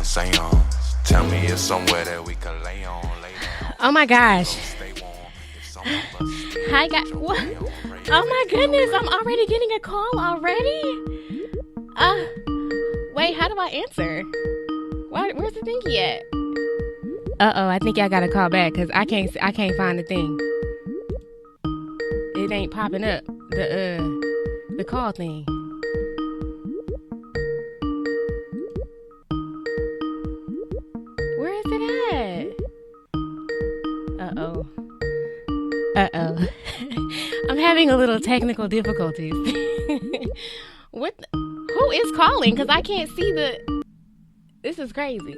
Seance. Tell me it's somewhere that we can lay on. Oh my gosh. Hi guys. What? Oh my goodness, I'm already getting a call already? Wait, how do I answer? Where's the thingy at? Uh-oh, I think I gotta call back because I can't find the thing. It ain't popping up. The call thing. Where is it at? Uh-oh. I'm having a little technical difficulties. Who is calling? Because I can't see this is crazy.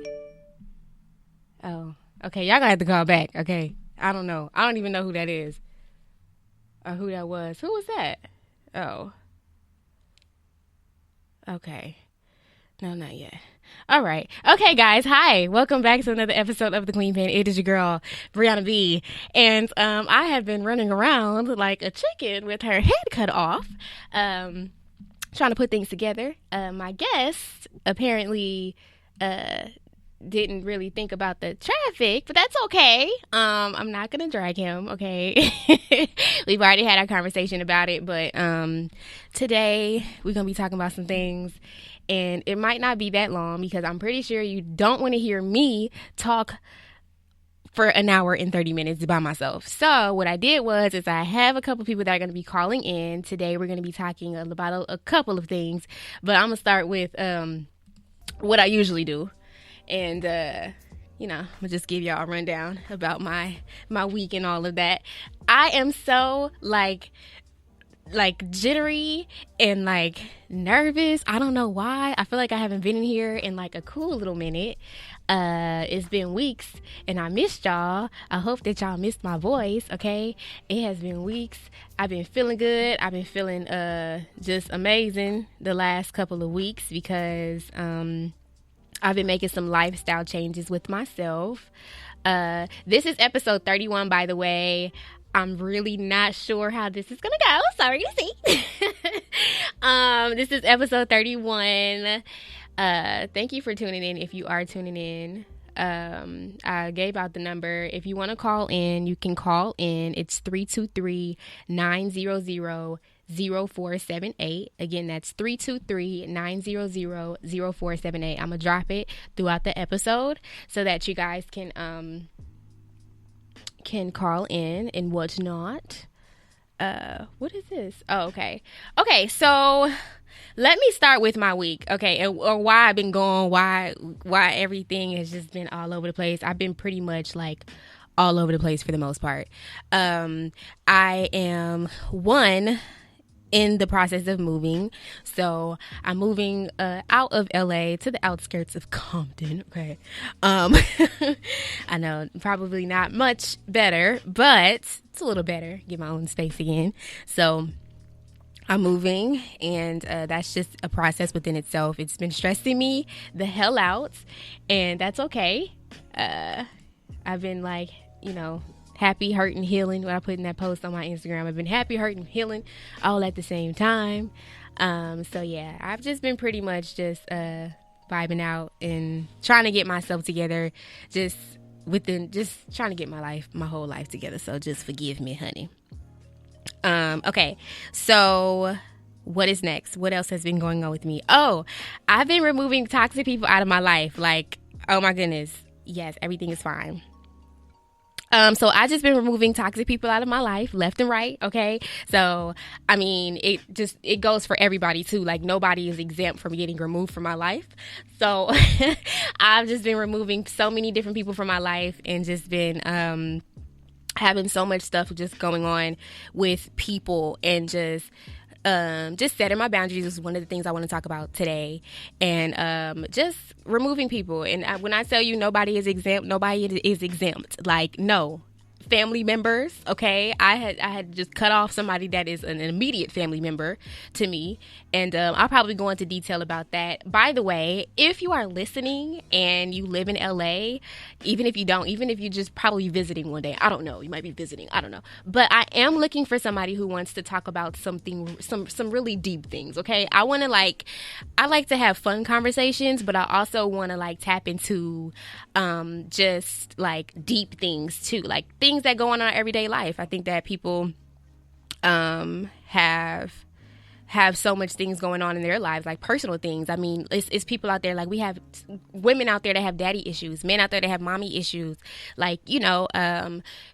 Oh, okay. Y'all gonna have to call back. Okay. I don't know. I don't even know who that is. Or who that was. Who was that? Oh. Okay. No, not yet. All right. Okay, guys. Hi. Welcome back to another episode of the Qieen Pin. It is your girl, Brianna B. And I have been running around like a chicken with her head cut off, trying to put things together. My guest apparently didn't really think about the traffic, but that's okay. I'm not going to drag him, okay? We've already had our conversation about it, but today we're going to be talking about some things. And it might not be that long because I'm pretty sure you don't want to hear me talk for an hour and 30 minutes by myself. So what I did was I have a couple people that are going to be calling in. Today we're going to be talking about a couple of things. But I'm going to start with what I usually do. And, I'm going to just give y'all a rundown about my week and all of that. I am so, like jittery and nervous. I don't know why. I feel like I haven't been in here in a cool little minute. It's been weeks and I missed y'all. I hope that y'all missed my voice. Okay, it has been weeks. I've been feeling good. I've been feeling just amazing the last couple of weeks because I've been making some lifestyle changes with myself. This is episode 31, by the way. I'm really not sure how this is going to go. Sorry to see. This is episode 31. Thank you for tuning in if you are tuning in. I gave out the number. If you want to call in, you can call in. It's 323-900-0478. Again, that's 323-900-0478. I'm going to drop it throughout the episode so that you guys can call in and whatnot. What is this? Oh, okay. Okay, so let me start with my week, okay, or why I've been going, why everything has just been all over the place. I've been pretty much all over the place for the most part. I am in the process of moving. So I'm moving out of LA to the outskirts of Compton. Okay. I know probably not much better, but it's a little better. Get my own space again. So I'm moving, and that's just a process within itself. It's been stressing me the hell out, and that's okay. I've been happy, hurt, and healing. When I put in that post on my Instagram, I've been happy, hurt, and healing all at the same time. So yeah, I've just been pretty much just vibing out and trying to get myself together, just trying to get my whole life together. So just forgive me, honey. Okay, so what is next? What else has been going on with me? Oh, I've been removing toxic people out of my life. Oh my goodness. Yes, everything is fine. So I just been removing toxic people out of my life, left and right. Okay. So, I mean, it goes for everybody too. Like nobody is exempt from getting removed from my life. So I've just been removing so many different people from my life and just been, having so much stuff just going on with people and just setting my boundaries is one of the things I want to talk about today, and just removing people. And when I tell you nobody is exempt, nobody is exempt. Like, no. Family members, okay? I had just cut off somebody that is an immediate family member to me, and I'll probably go into detail about that. By the way, if you are listening and you live in LA, even if you don't, even if you're just probably visiting one day, I don't know, you might be visiting, I don't know, but I am looking for somebody who wants to talk about some really deep things, okay? I like to have fun conversations, but I also want to like tap into just like deep things too, like things that go on in our everyday life. I think that people have so much things going on in their lives, like personal things. I mean, it's people out there, like we have women out there that have daddy issues, men out there that have mommy issues, like, you know,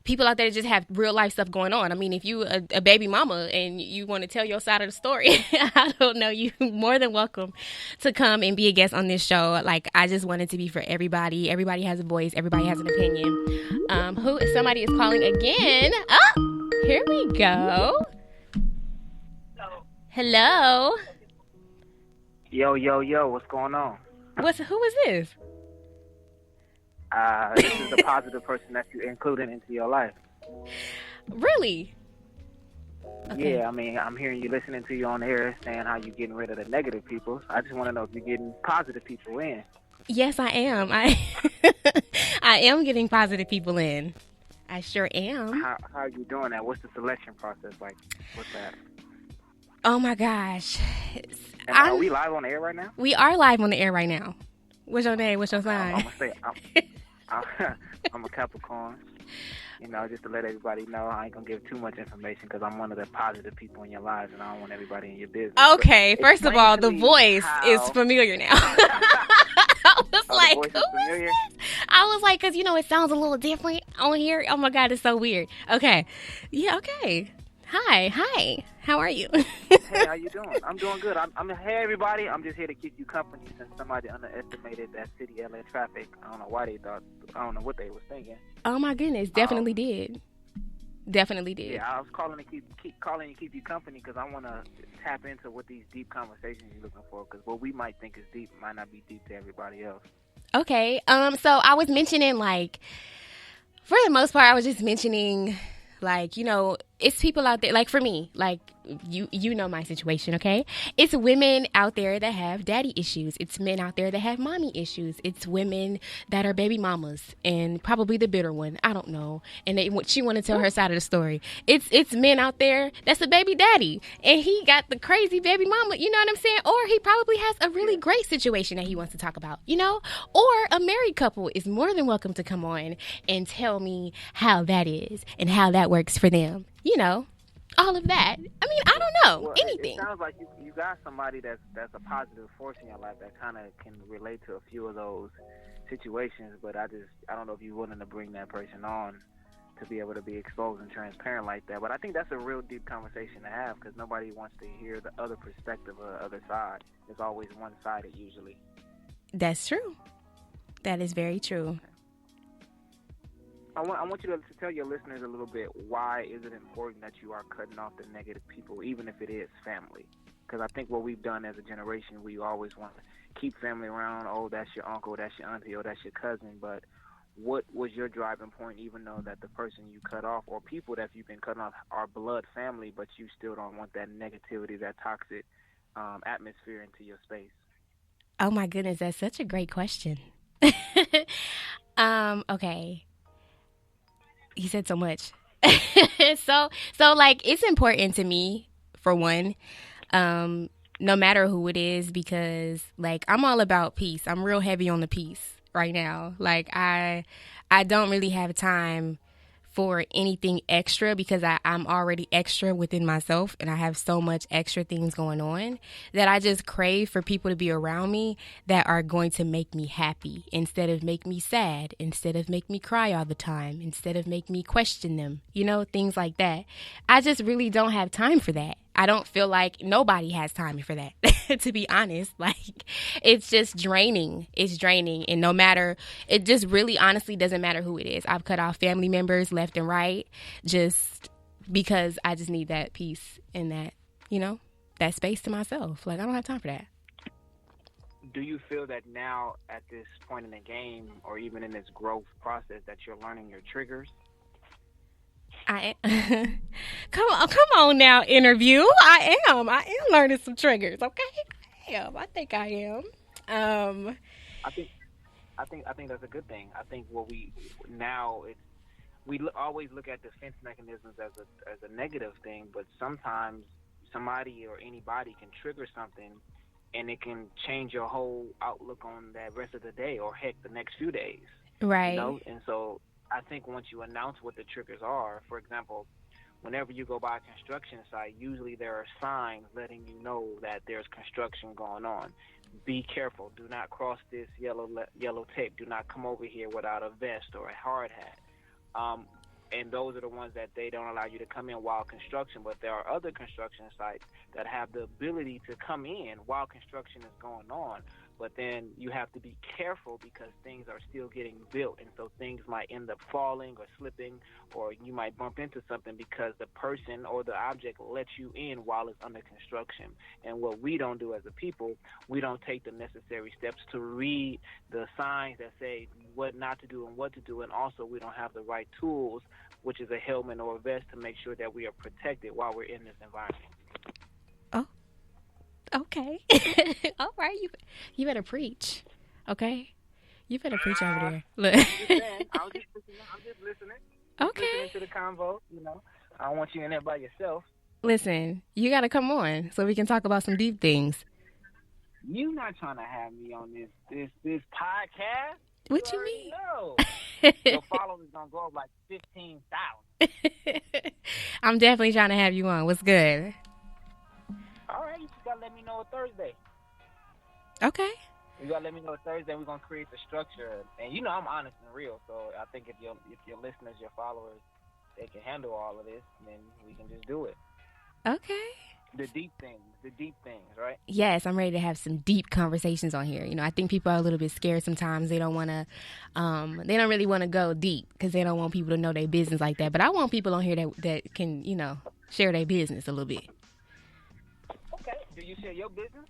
people out there that just have real life stuff going on. I mean, if you a baby mama and you want to tell your side of the story, I don't know, you more than welcome to come and be a guest on this show. Like, I just want it to be for everybody. Everybody has a voice. Everybody has an opinion. Somebody is calling again. Oh, here we go. Hello. Yo, what's going on? Who is this? This is the positive person that you included into your life. Really? Okay. Yeah, I mean, I'm hearing you listening to you on air saying how you're getting rid of the negative people. I just want to know if you're getting positive people in. Yes, I am. I am getting positive people in. I sure am. How are you doing that? What's the selection process like? What's that? Oh my gosh. Are we live on the air right now? We are live on the air right now. What's your name? What's your sign? I'm going to say I'm a Capricorn. You know, just to let everybody know, I ain't going to give too much information because I'm one of the positive people in your lives and I don't want everybody in your business. Okay, first of all, the voice is familiar now. I was like, who is this? I was like, because, you know, it sounds a little different on here. Oh my God, it's so weird. Okay. Yeah, okay. Hi. How are you? Hey, how you doing? I'm doing good. Hey, everybody. I'm just here to keep you company since somebody underestimated that city LA traffic. I don't know why they thought. I don't know what they was thinking. Oh my goodness, definitely did. Yeah, I was calling to keep you company because I want to tap into what these deep conversations you're looking for. Because what we might think is deep might not be deep to everybody else. Okay. So I was mentioning, like, for the most part, I was just mentioning, like, you know, it's people out there, like for me, like you know my situation, okay? It's women out there that have daddy issues. It's men out there that have mommy issues. It's women that are baby mamas and probably the bitter one. I don't know. And she want to tell her side of the story. It's men out there that's a baby daddy and he got the crazy baby mama, you know what I'm saying? Or he probably has a really great situation that he wants to talk about, you know? Or a married couple is more than welcome to come on and tell me how that is and how that works for them. You know, all of that. I mean, I don't know. Well, anything. It sounds like you got somebody that's a positive force in your life that kind of can relate to a few of those situations. But I don't know if you're willing to bring that person on to be able to be exposed and transparent like that. But I think that's a real deep conversation to have because nobody wants to hear the other perspective or the other side. It's always one-sided usually. That's true. That is very true. I want you to tell your listeners a little bit why is it important that you are cutting off the negative people, even if it is family. Because I think what we've done as a generation, we always want to keep family around. Oh, that's your uncle, that's your auntie, or that's your cousin. But what was your driving point, even though that the person you cut off or people that you've been cutting off are blood family, but you still don't want that negativity, that toxic atmosphere into your space? Oh, my goodness. That's such a great question. Okay. He said so much. so like, it's important to me, for one, no matter who it is, because like, I'm all about peace. I'm real heavy on the peace right now. Like, I don't really have time for anything extra because I'm already extra within myself and I have so much extra things going on that I just crave for people to be around me that are going to make me happy instead of make me sad, instead of make me cry all the time, instead of make me question them, things like that. I just really don't have time for that. I don't feel like nobody has time for that, to be honest. Like, it's just draining. It's draining. And it just really honestly doesn't matter who it is. I've cut off family members left and right just because I just need that peace and that, that space to myself. Like, I don't have time for that. Do you feel that now at this point in the game or even in this growth process that you're learning your triggers? Come on now, interview. I am learning some triggers. Okay, I think I am. I think that's a good thing. I think we always look at defense mechanisms as a negative thing, but sometimes somebody or anybody can trigger something, and it can change your whole outlook on that rest of the day, or heck, the next few days. Right. And so I think once you announce what the triggers are, for example, whenever you go by a construction site, usually there are signs letting you know that there's construction going on. Be careful. Do not cross this yellow tape. Do not come over here without a vest or a hard hat. And those are the ones that they don't allow you to come in while construction. But there are other construction sites that have the ability to come in while construction is going on. But then you have to be careful because things are still getting built. And so things might end up falling or slipping, or you might bump into something because the person or the object lets you in while it's under construction. And what we don't do as a people, we don't take the necessary steps to read the signs that say what not to do and what to do. And also we don't have the right tools, which is a helmet or a vest, to make sure that we are protected while we're in this environment. Okay. All right. You better preach. Okay. You better preach over there. Look. I'm just listening. Okay. Listening to the convo. I don't want you in there by yourself. Listen, you got to come on so we can talk about some deep things. You not trying to have me on this podcast? What you mean? No. Your followers gonna go up like 15,000. I'm definitely trying to have you on. What's good? All right, you just gotta let me know Thursday. Okay. You gotta let me know Thursday. We're gonna create the structure, and I'm honest and real. So I think if your listeners, your followers, they can handle all of this, then we can just do it. Okay. The deep things, right? Yes, I'm ready to have some deep conversations on here. I think people are a little bit scared sometimes. They don't want to, they don't really want to go deep because they don't want people to know their business like that. But I want people on here that can, share their business a little bit. Okay. Do you share your business?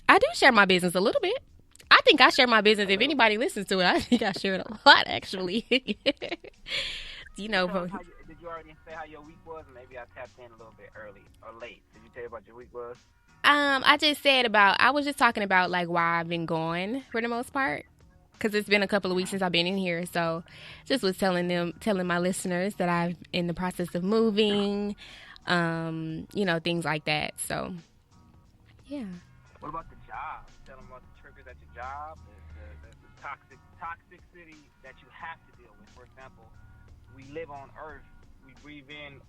I do share my business a little bit. I think I share my business. If anybody listens to it, I think I share it a lot, actually. Did you already say how your week was? Maybe I tapped in a little bit early or late. Did you tell you about your week was? I was just talking about like why I've been gone for the most part. Because it's been a couple of weeks since I've been in here. So just was telling my listeners that I'm in the process of moving, things like that. So, yeah. What about the job? Tell them about the triggers at your job, the toxicity that you have to deal with. For example, we live on Earth. We breathe in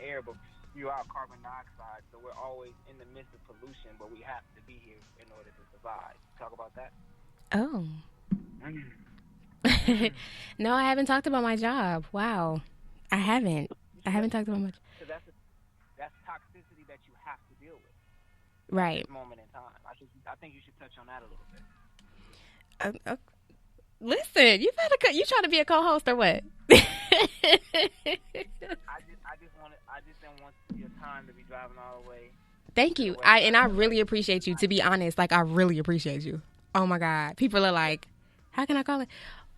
air, but spew out carbon dioxide. So we're always in the midst of pollution, but we have to be here in order to survive. Talk about that. Oh. No, I haven't talked about my job. Wow. I haven't talked about much. So that's toxicity that you have to deal with. Right. At this moment in time. I think you should touch on that a little bit. Listen, you trying to be a co-host or what? I just didn't want your time to be driving all the way. Thank you. I really appreciate you. To be honest, like I really appreciate you. Oh my God. People are like, how can I call it?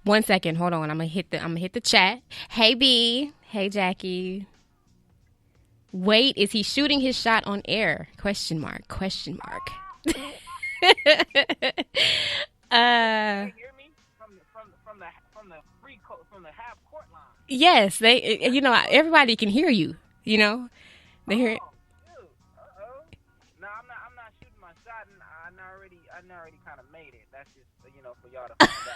1 second. Hold on. I'm gonna hit the chat. Hey B. Hey Jackie. Wait, is he shooting his shot on air? Question mark. Can you hear me from the half court line? Yes, they. Everybody can hear you. They hear it. Dude. No, I'm not shooting my shot, and I already kind of made it. That's just for y'all to find out.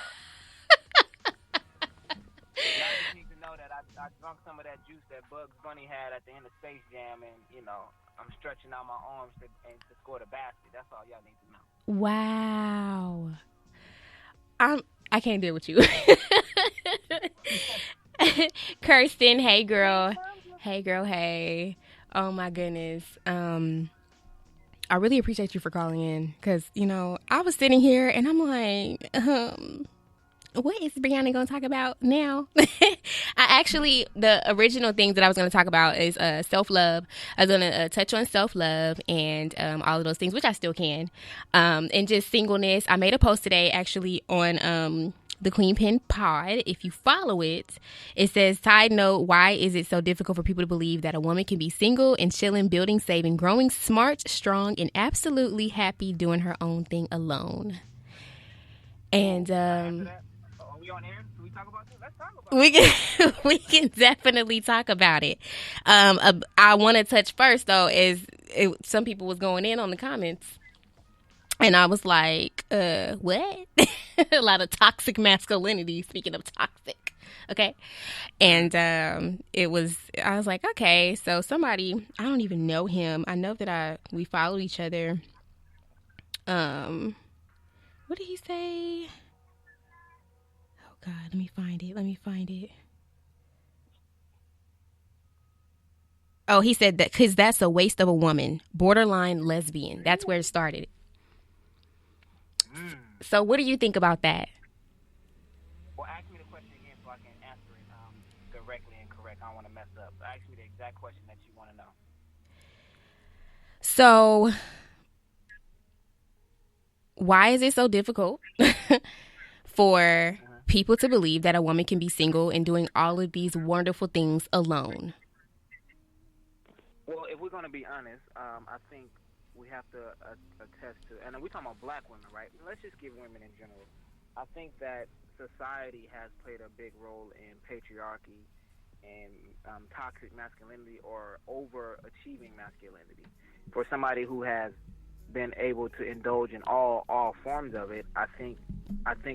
Y'all just need to know that I drunk some of that juice that Bugs Bunny had at the end of Space Jam, and I'm stretching out my arms to score the basket. That's all y'all need to know. Wow. I can't deal with you. Kirsten, hey girl. Hey girl, hey. Oh my goodness. I really appreciate you for calling in because, I was sitting here and I'm like, what is Brianna going to talk about now? The original things that I was going to talk about is self-love. I was going to touch on self-love and all of those things, which I still can. And just singleness. I made a post today actually on the Qieen Pin pod. If you follow it, it says, side note, why is it so difficult for people to believe that a woman can be single and chilling, building, saving, growing, smart, strong, and absolutely happy doing her own thing alone? And Are we on air? Can we talk about this? Let's talk about it. we can definitely talk about it. I want to touch first though is some people was going in on the comments. And I was like, what? A lot of toxic masculinity, speaking of toxic. Okay. And I was like, okay, so somebody, I don't even know him. I know that we follow each other. What did he say? Oh God, let me find it. Oh, he said that because that's a waste of a woman. Borderline lesbian. That's where it started. So what do you think about that? Well, ask me the question again so I can answer it directly and correct. I don't want to mess up. Ask me the exact question that you want to know. So why is it so difficult for people to believe that a woman can be single and doing all of these wonderful things alone? Well, if we're going to be honest, I think we have to attest to, and we're talking about black women, right? Let's just give women in general. I think that society has played a big role in patriarchy and toxic masculinity or overachieving masculinity. For somebody who has been able to indulge in all forms of it, I think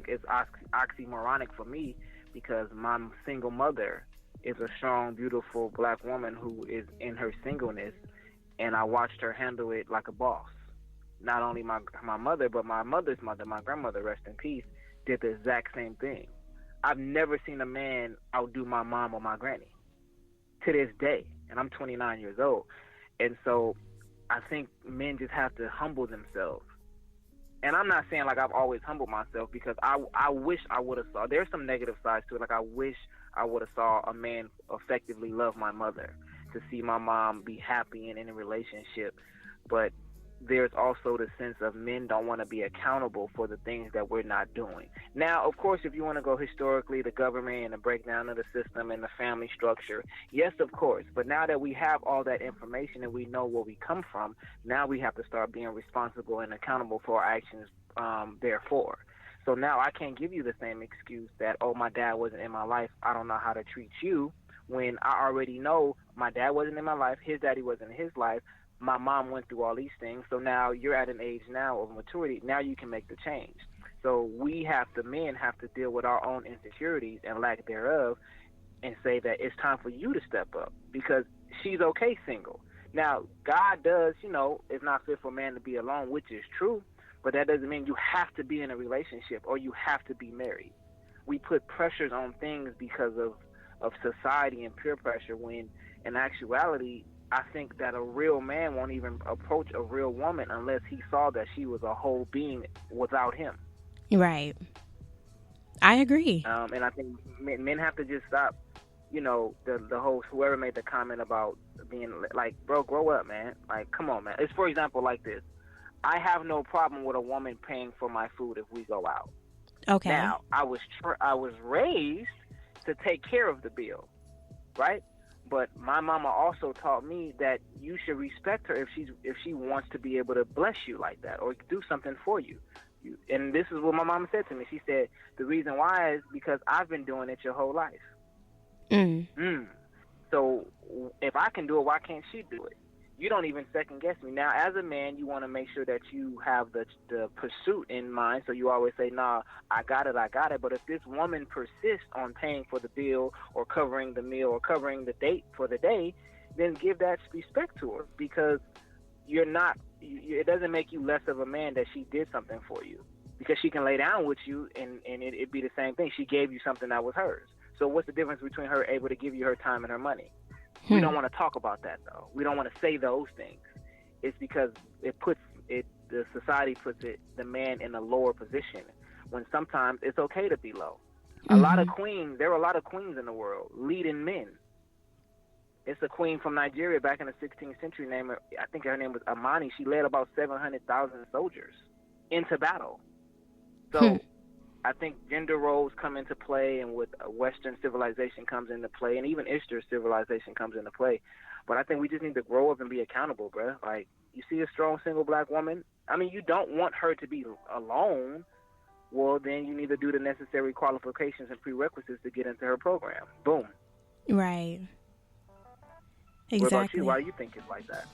it's oxymoronic for me because my single mother is a strong, beautiful black woman who is in her singleness, and I watched her handle it like a boss. Not only my mother, but my mother's mother, my grandmother, rest in peace, did the exact same thing. I've never seen a man outdo my mom or my granny to this day, and I'm 29 years old. And so I think men just have to humble themselves. And I'm not saying like I've always humbled myself because I wish I would have saw. There's some negative sides to it. Like I wish I would have saw a man effectively love my mother, to see my mom be happy and in a relationship. But there's also the sense of men don't want to be accountable for the things that we're not doing. Now, of course, if you want to go historically, the government and the breakdown of the system and the family structure, yes, of course. But now that we have all that information and we know where we come from, now we have to start being responsible and accountable for our actions, therefore. So now I can't give you the same excuse that, oh, my dad wasn't in my life, I don't know how to treat you, when I already know my dad wasn't in my life, his daddy wasn't in his life, my mom went through all these things, so now you're at an age now of maturity, now you can make the change. So men have to deal with our own insecurities and lack thereof and say that it's time for you to step up because she's okay single. Now, God does, it's not fit for man to be alone, which is true, but that doesn't mean you have to be in a relationship or you have to be married. We put pressures on things because of society and peer pressure when in actuality I think that a real man won't even approach a real woman unless he saw that she was a whole being without him. Right. I agree. And I think men have to just stop, the whole, whoever made the comment about being like, bro, grow up, man. Like, come on, man. It's, for example, like this. I have no problem with a woman paying for my food if we go out. Okay. Now, I was raised to take care of the bill, right? But my mama also taught me that you should respect her if she wants to be able to bless you like that or do something for you. And this is what my mama said to me. She said, the reason why is because I've been doing it your whole life. So if I can do it, why can't she do it? you don't even second guess me. Now, as a man, you want to make sure that you have the pursuit in mind. So you always say, "Nah, I got it, I got it." But if this woman persists on paying for the bill or covering the meal or covering the date for the day, then give that respect to her, because you're not. It doesn't make you less of a man that she did something for you, because she can lay down with you and it'd be the same thing. She gave you something that was hers. So what's the difference between her able to give you her time and her money? We don't want to talk about that, though. We don't want to say those things. It's because the society puts the man in a lower position, when sometimes it's okay to be low. There are a lot of queens in the world, leading men. It's a queen from Nigeria back in the 16th century. I think her name was Amani. She led about 700,000 soldiers into battle. So I think gender roles come into play, and with Western civilization comes into play, and even Eastern civilization comes into play. But I think we just need to grow up and be accountable, bro. Like, you see a strong single black woman, I mean, you don't want her to be alone. Well, then you need to do the necessary qualifications and prerequisites to get into her program. Boom. Right. Exactly. What about you? Why do you think it's like that?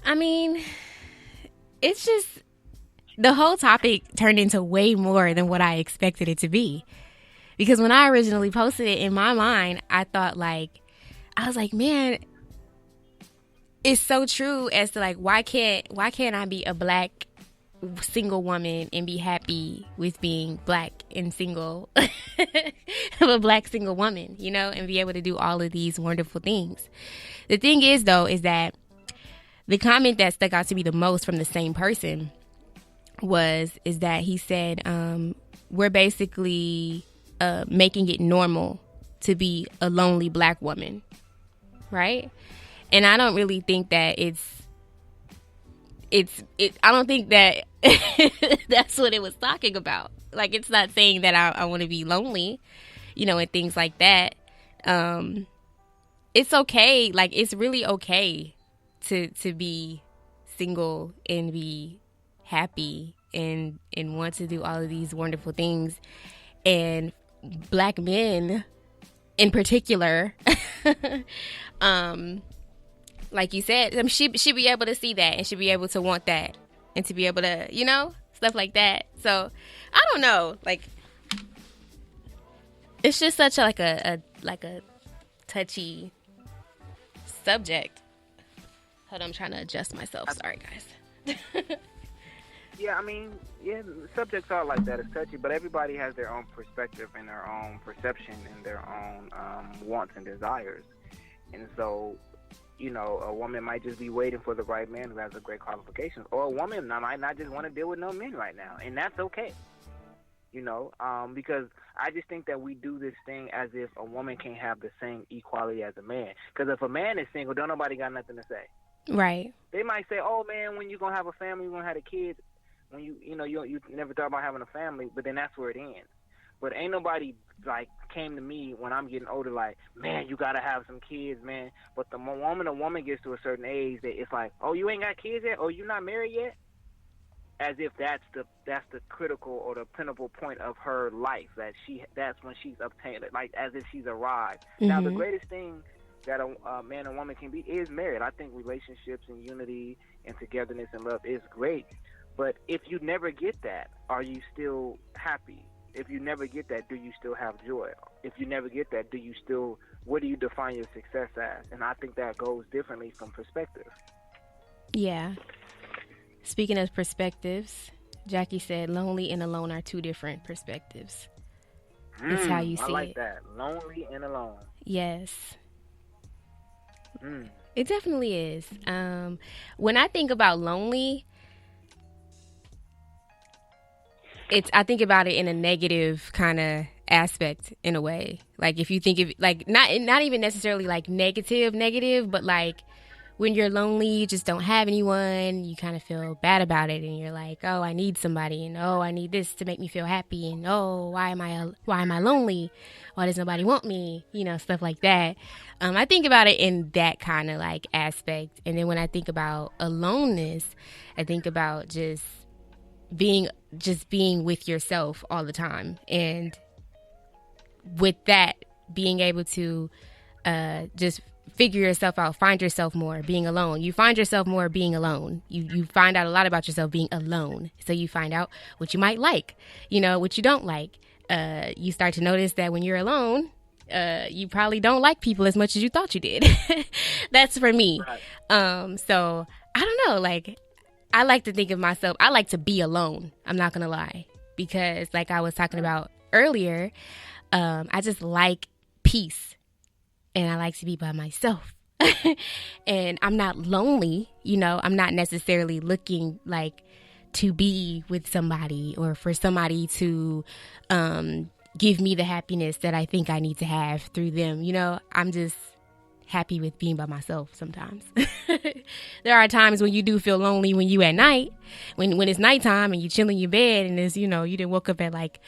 I mean, it's just, the whole topic turned into way more than what I expected it to be. Because when I originally posted it, in my mind, I was like, man, it's so true as to, like, why can't I be a black single woman and be happy with being black and single, a black single woman, you know, and be able to do all of these wonderful things. The thing is, though, is that the comment that stuck out to me the most from the same person is that he said, we're basically making it normal to be a lonely black woman, right? And I don't really think that I don't think that that's what it was talking about. Like, it's not saying that I want to be lonely, you know, and things like that. It's okay. Like, it's really okay to be single and be happy and want to do all of these wonderful things. And black men in particular, like you said, she be able to see that, and she be able to want that, and to be able to, you know, stuff like that. So I don't know, like, it's just such a touchy subject. Hold on, I'm trying to adjust myself. Sorry, guys. Yeah, I mean, yeah, subjects are like that. It's touchy, but everybody has their own perspective and their own perception and their own wants and desires. And so, you know, a woman might just be waiting for the right man who has the great qualifications, or a woman might not just want to deal with no men right now, and that's okay. You know, because I just think that we do this thing as if a woman can't have the same equality as a man. Because if a man is single, don't nobody got nothing to say. Right. They might say, "Oh man, when you gonna have a family, you gonna have a kid." When you never thought about having a family, but then that's where it ends. But ain't nobody like came to me when I'm getting older like, man, you gotta have some kids, man. But the moment a woman gets to a certain age, that it's like, oh, you ain't got kids yet, oh, you not married yet, as if that's the critical or the pinnacle point of her life, that's when she's obtained it, like as if she's arrived. Mm-hmm. Now the greatest thing that a man and woman can be is married. I think relationships and unity and togetherness and love is great. But if you never get that, are you still happy? If you never get that, do you still have joy? If you never get that, what do you define your success as? And I think that goes differently from perspective. Yeah. Speaking of perspectives, Jackie said lonely and alone are two different perspectives. It's how you see it. I like that. Lonely and alone. Yes. It definitely is. When I think about lonely, I think about it in a negative kind of aspect in a way. Like if you think of like not even necessarily like negative, but like when you're lonely, you just don't have anyone. You kind of feel bad about it, and you're like, oh, I need somebody, and oh, I need this to make me feel happy, and oh, why am I lonely? Why does nobody want me? You know, stuff like that. I think about it in that kind of like aspect, and then when I think about aloneness, I think about just being with yourself all the time, and with that being able to just figure yourself out, find yourself more being alone. You find yourself more being alone. You find out a lot about yourself being alone. So you find out what you might like, what you don't like. You start to notice that when you're alone, you probably don't like people as much as you thought you did. That's for me. Right. So I don't know, like, I like to think of myself, I like to be alone. I'm not going to lie. Because like I was talking about earlier, I just like peace. And I like to be by myself. And I'm not lonely, I'm not necessarily looking like to be with somebody or for somebody to give me the happiness that I think I need to have through them. I'm just happy with being by myself sometimes. There are times when you do feel lonely when you at night, when it's nighttime and you chill in your bed and it's, you didn't woke up at like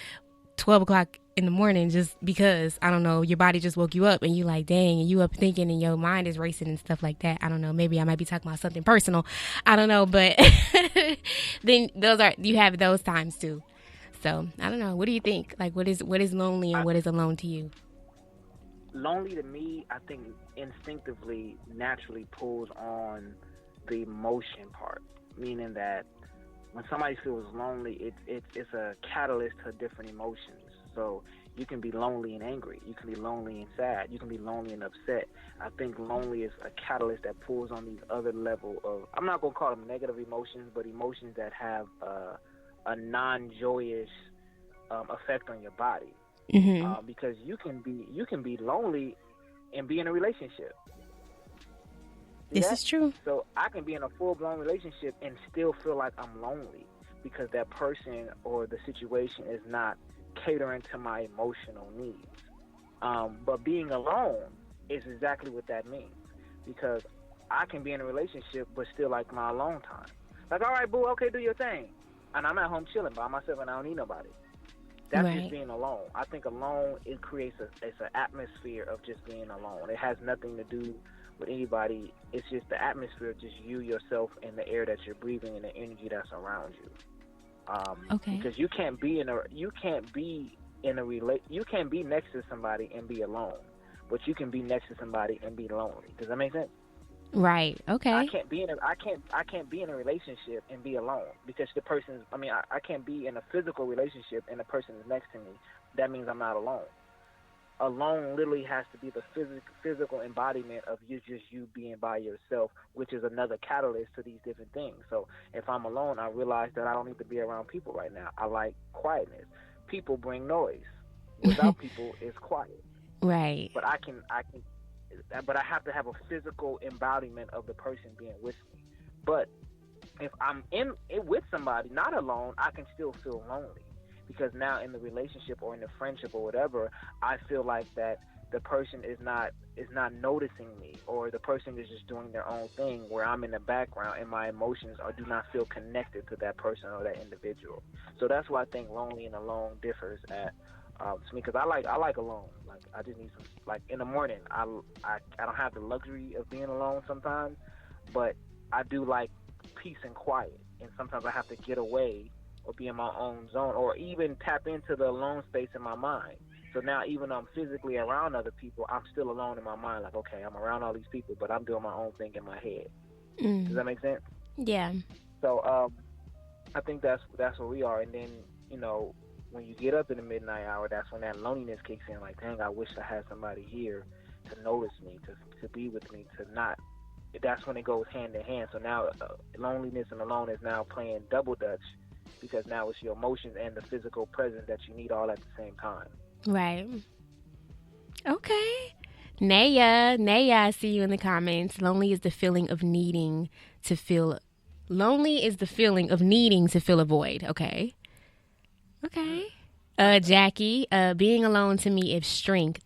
12 o'clock in the morning just because, I don't know, your body just woke you up and you like, dang, and you up thinking and your mind is racing and stuff like that. I don't know. Maybe I might be talking about something personal. I don't know. But then you have those times too. So I don't know. What do you think? Like, what is lonely and what is alone to you? Lonely to me, I think instinctively, naturally pulls on the emotion part, meaning that when somebody feels lonely, it's a catalyst to different emotions. So you can be lonely and angry. You can be lonely and sad. You can be lonely and upset. I think lonely is a catalyst that pulls on these other level of, I'm not going to call them negative emotions, but emotions that have a non-joyous effect on your body. Mm-hmm. Because you can be lonely and be in a relationship. This is true. So I can be in a full-blown relationship and still feel like I'm lonely because that person or the situation is not catering to my emotional needs. But being alone is exactly what that means, because I can be in a relationship but still like my alone time. Like, all right, boo, okay, do your thing. And I'm at home chilling by myself and I don't need nobody. That's right. just being alone. I think alone, it creates it's an atmosphere of just being alone. It has nothing to do with anybody. It's just the atmosphere of just you, yourself, and the air that you're breathing and the energy that's around you. Okay. Because you can't be next to somebody and be alone, but you can be next to somebody and be lonely. Does that make sense? Right. Okay. I can't be in a relationship and be alone because the person's. I can't be in a physical relationship and the person is next to me. That means I'm not alone. Alone literally has to be the physical embodiment of you being by yourself, which is another catalyst to these different things. So if I'm alone, I realize that I don't need to be around people right now. I like quietness. People bring noise. Without people, it's quiet. Right. But but I have to have a physical embodiment of the person being with me. But if I'm in it with somebody, not alone, I can still feel lonely. Because now in the relationship or in the friendship or whatever, I feel like that the person is not noticing me, or the person is just doing their own thing where I'm in the background and my emotions do not feel connected to that person or that individual. So that's why I think lonely and alone differs to me, because I like alone. Like, I just need some, like, in the morning, I don't have the luxury of being alone sometimes, but I do like peace and quiet, and sometimes I have to get away or be in my own zone, or even tap into the alone space in my mind. So now, even though I'm physically around other people, I'm still alone in my mind. Like, okay, I'm around all these people, but I'm doing my own thing in my head. Does that make sense? Yeah. So I think that's where we are. And then, when you get up in the midnight hour, that's when that loneliness kicks in. Like, dang, I wish I had somebody here to notice me, to be with me, to not. That's when it goes hand in hand. So now loneliness and alone is now playing double dutch, because now it's your emotions and the physical presence that you need all at the same time. Right. Okay. Naya, I see you in the comments. Lonely is the feeling of needing to fill a void. Okay. Jackie, being alone to me is strength.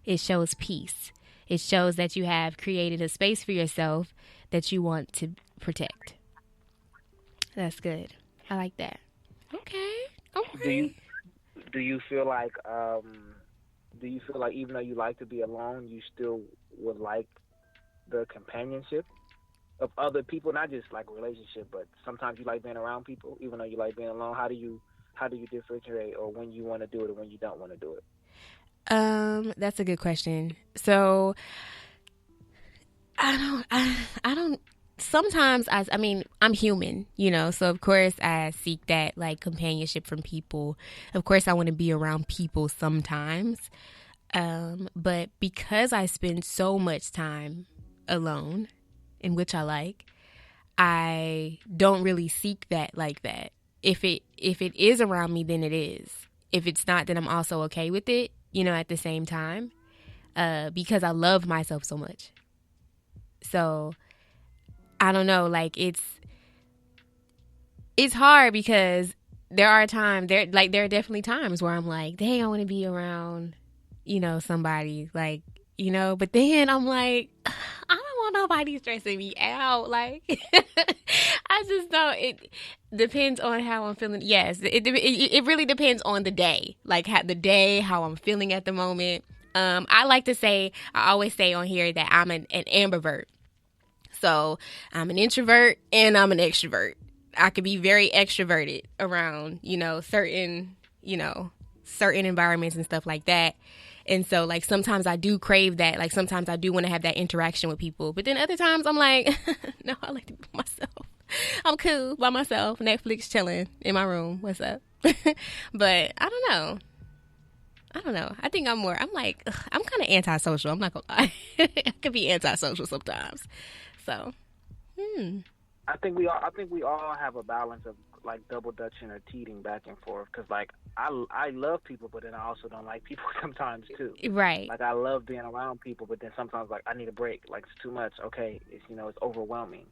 It shows peace. It shows that you have created a space for yourself that you want to protect. That's good. I like that. Okay. Do you feel like even though you like to be alone, you still would like the companionship of other people, not just like a relationship, but sometimes you like being around people even though you like being alone? How do you differentiate, or when you want to do it or when you don't want to do it? That's a good question. So I don't. Sometimes I mean, I'm human, so of course I seek that like companionship from people. Of course I want to be around people sometimes. But because I spend so much time alone, in which I like, I don't really seek that like that. If it is around me, then it is. If it's not, then I'm also okay with it, at the same time. Because I love myself so much. So I don't know, like it's hard because there are definitely times where I'm like, dang, I want to be around, somebody, like, but then I'm like, I don't want nobody stressing me out. Like, I just don't. It depends on how I'm feeling. Yes, it really depends on the day, like how I'm feeling at the moment. I always say on here that I'm an ambivert. So I'm an introvert and I'm an extrovert. I could be very extroverted around, certain environments and stuff like that. And so, like, sometimes I do crave that. Like, sometimes I do want to have that interaction with people. But then other times I'm like, no, I like to be by myself. I'm cool by myself. Netflix chilling in my room. What's up? But I don't know. I think I'm like, I'm kind of antisocial. I'm not going to lie. I could be antisocial sometimes. So, I think we all have a balance of like double dutching or teeting back and forth. Because like I love people, but then I also don't like people sometimes too. Right. Like I love being around people, but then sometimes like I need a break. Like it's too much. Okay, it's it's overwhelming.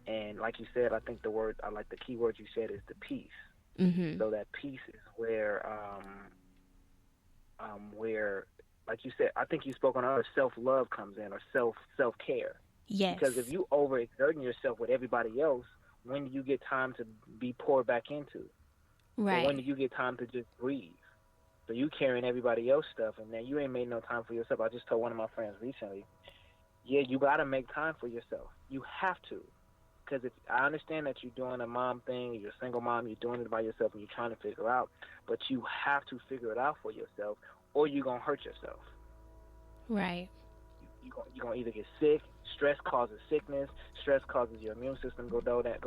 And like you said, I think the key word you said is the peace. Mm-hmm. So that peace is where like you said, I think you spoke on other self-love comes in, or self-care. Yes. Because if you overexerting yourself with everybody else, when do you get time to be poured back into? Right. Or when do you get time to just breathe? So you carrying everybody else's stuff, and then you ain't made no time for yourself. I just told one of my friends recently, yeah, you got to make time for yourself. You have to. Because if I understand that you're doing a mom thing, you're a single mom, you're doing it by yourself, and you're trying to figure it out, but you have to figure it out for yourself, or you're going to hurt yourself. Right. You're going to either get sick. Stress causes sickness. Stress causes your immune system go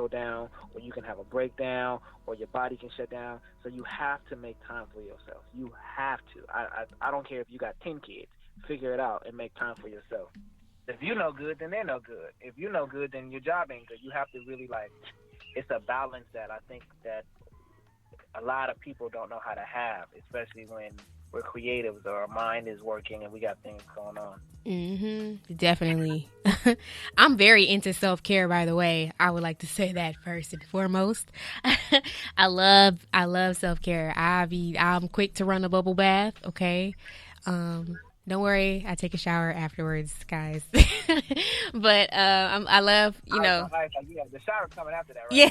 down, or you can have a breakdown, or your body can shut down. So you have to make time for yourself. You have to. I don't care if you got 10 kids. Figure it out and make time for yourself. If you no good, then they're no good. If you're no good, then your job ain't good. You have to really it's a balance that I think that a lot of people don't know how to have, especially when we're creatives or our mind is working and we got things going on. Mm-hmm. Definitely. I'm very into self-care, by the way. I would like to say that first and foremost. I love self-care. I'm quick to run a bubble bath, okay? Don't worry, I take a shower afterwards, guys. But I love, The shower coming after that, right? Yeah,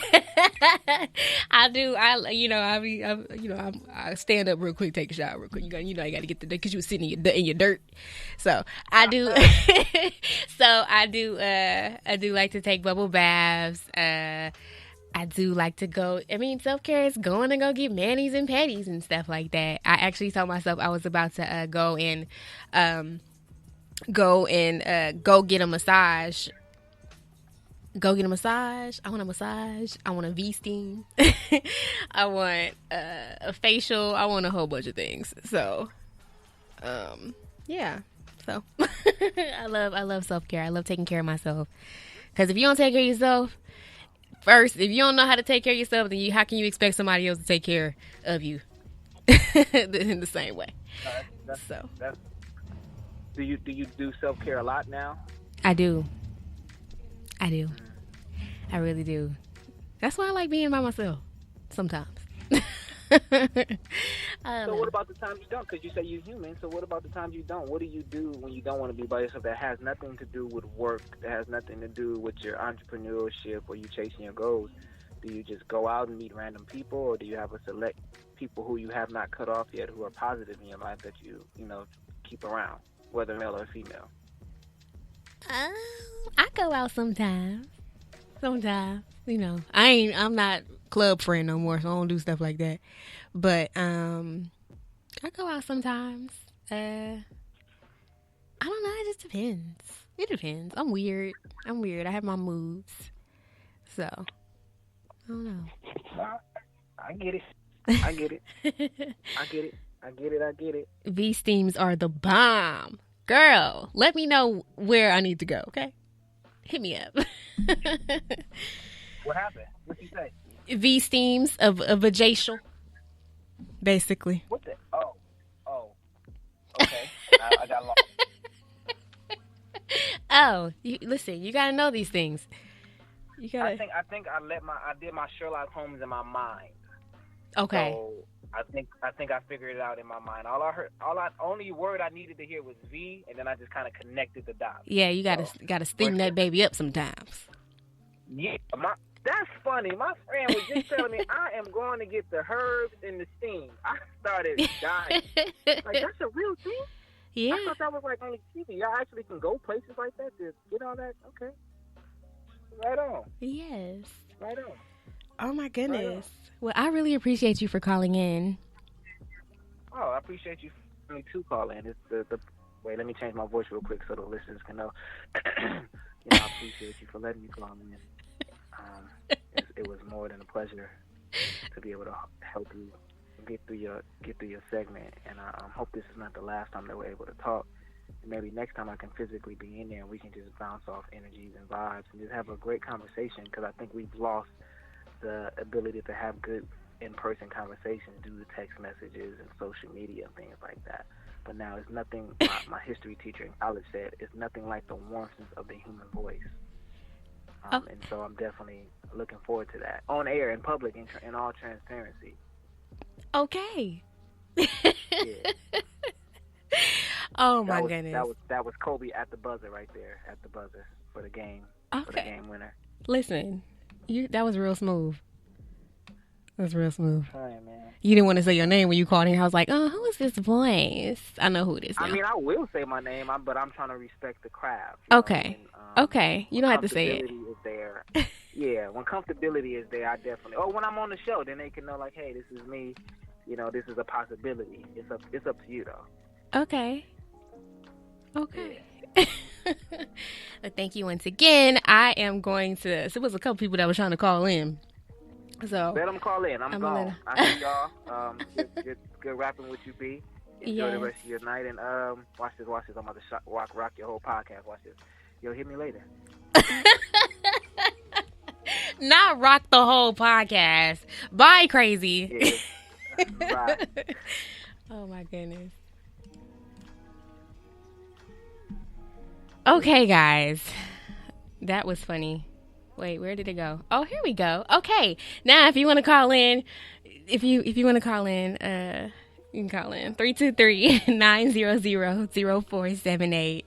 I do. I stand up real quick, take a shower real quick. You got to get the because you were sitting in your dirt. So I do. I do like to take bubble baths. I do like to go. I mean, self-care is going to go get manis and petties and stuff like that. I actually told myself I was about to go get a massage. Go get a massage. I want a massage. I want a V-steam. I want a facial. I want a whole bunch of things. So, yeah. So, I love self-care. I love taking care of myself. Because if you don't take care of yourself, first, if you don't know how to take care of yourself, then how can you expect somebody else to take care of you in the same way? Do you do self-care a lot now? I do. I really do. That's why I like being by myself sometimes. So what about the times you don't? Because you say you're human. So what about the times you don't? What do you do when you don't want to be by yourself that has nothing to do with work, that has nothing to do with your entrepreneurship or you chasing your goals? Do you just go out and meet random people, or do you have a select people who you have not cut off yet who are positive in your life that you keep around, whether male or female? I go out sometimes. I'm not club friend no more, so I don't do stuff like that. But I go out sometimes. I don't know. It just depends. It depends. I'm weird. I have my moods. So, I don't know. I get it. I get it. V-steams are the bomb. Girl, let me know where I need to go, okay? Hit me up. What happened? What'd you say? V-steams of vajacial, basically. What the? Oh. Okay. I got lost. Oh, listen, you gotta know these things. You gotta. I think I did my Sherlock Holmes in my mind. Okay. So I think I figured it out in my mind. Only word I needed to hear was V, and then I just kind of connected the dots. Yeah, you gotta steam that baby up sometimes. Yeah, that's funny. My friend was just telling me I am going to get the herbs and the steam. I started dying. Like, that's a real thing? Yeah. I thought that was like only TV. Y'all actually can go places like that to get all that? Okay. Right on. Yes. Right on. Oh, my goodness. Well, I really appreciate you for calling in. Oh, I appreciate you for me to call in. It's the wait, let me change my voice real quick so the listeners can know. I appreciate you for letting me call in. It was more than a pleasure to be able to help you get through your segment, and I hope this is not the last time that we're able to talk. And maybe next time I can physically be in there and we can just bounce off energies and vibes and just have a great conversation, because I think we've lost the ability to have good in-person conversations due to text messages and social media and things like that. But now it's nothing, my history teacher in college said, it's nothing like the warmth of the human voice. And so I'm definitely looking forward to that. On air, in public, in all transparency. Okay. Yeah. Oh, my goodness. That was Kobe at the buzzer right there, at the buzzer for the game. Okay. For the game winner. Listen, that was real smooth. That's real smooth. All right, man. You didn't want to say your name when you called in. I was like, oh, who is this voice? I know who it is now. I mean, I will say my name, but I'm trying to respect the craft. Okay. Okay. You don't have to say it. Comfortability is there. Yeah, when comfortability is there, I definitely. Or when I'm on the show, then they can know, like, hey, this is me. This is a possibility. It's up to you, though. Okay. Okay. Yeah. But thank you once again. I am going to. So there was a couple people that were trying to call in. So let them call in. I'm gone. I see y'all. Good rapping with you, B. Enjoy the rest of your night, and watch this. I'm about to rock your whole podcast. Watch this. Yo, hit me later. Not rock the whole podcast. Bye, crazy. Yeah. Bye. Oh my goodness. Okay, guys, that was funny. Wait, where did it go? Oh, here we go. Okay, now if you want to call in, if you want to call in, you can call in 323-900-0478.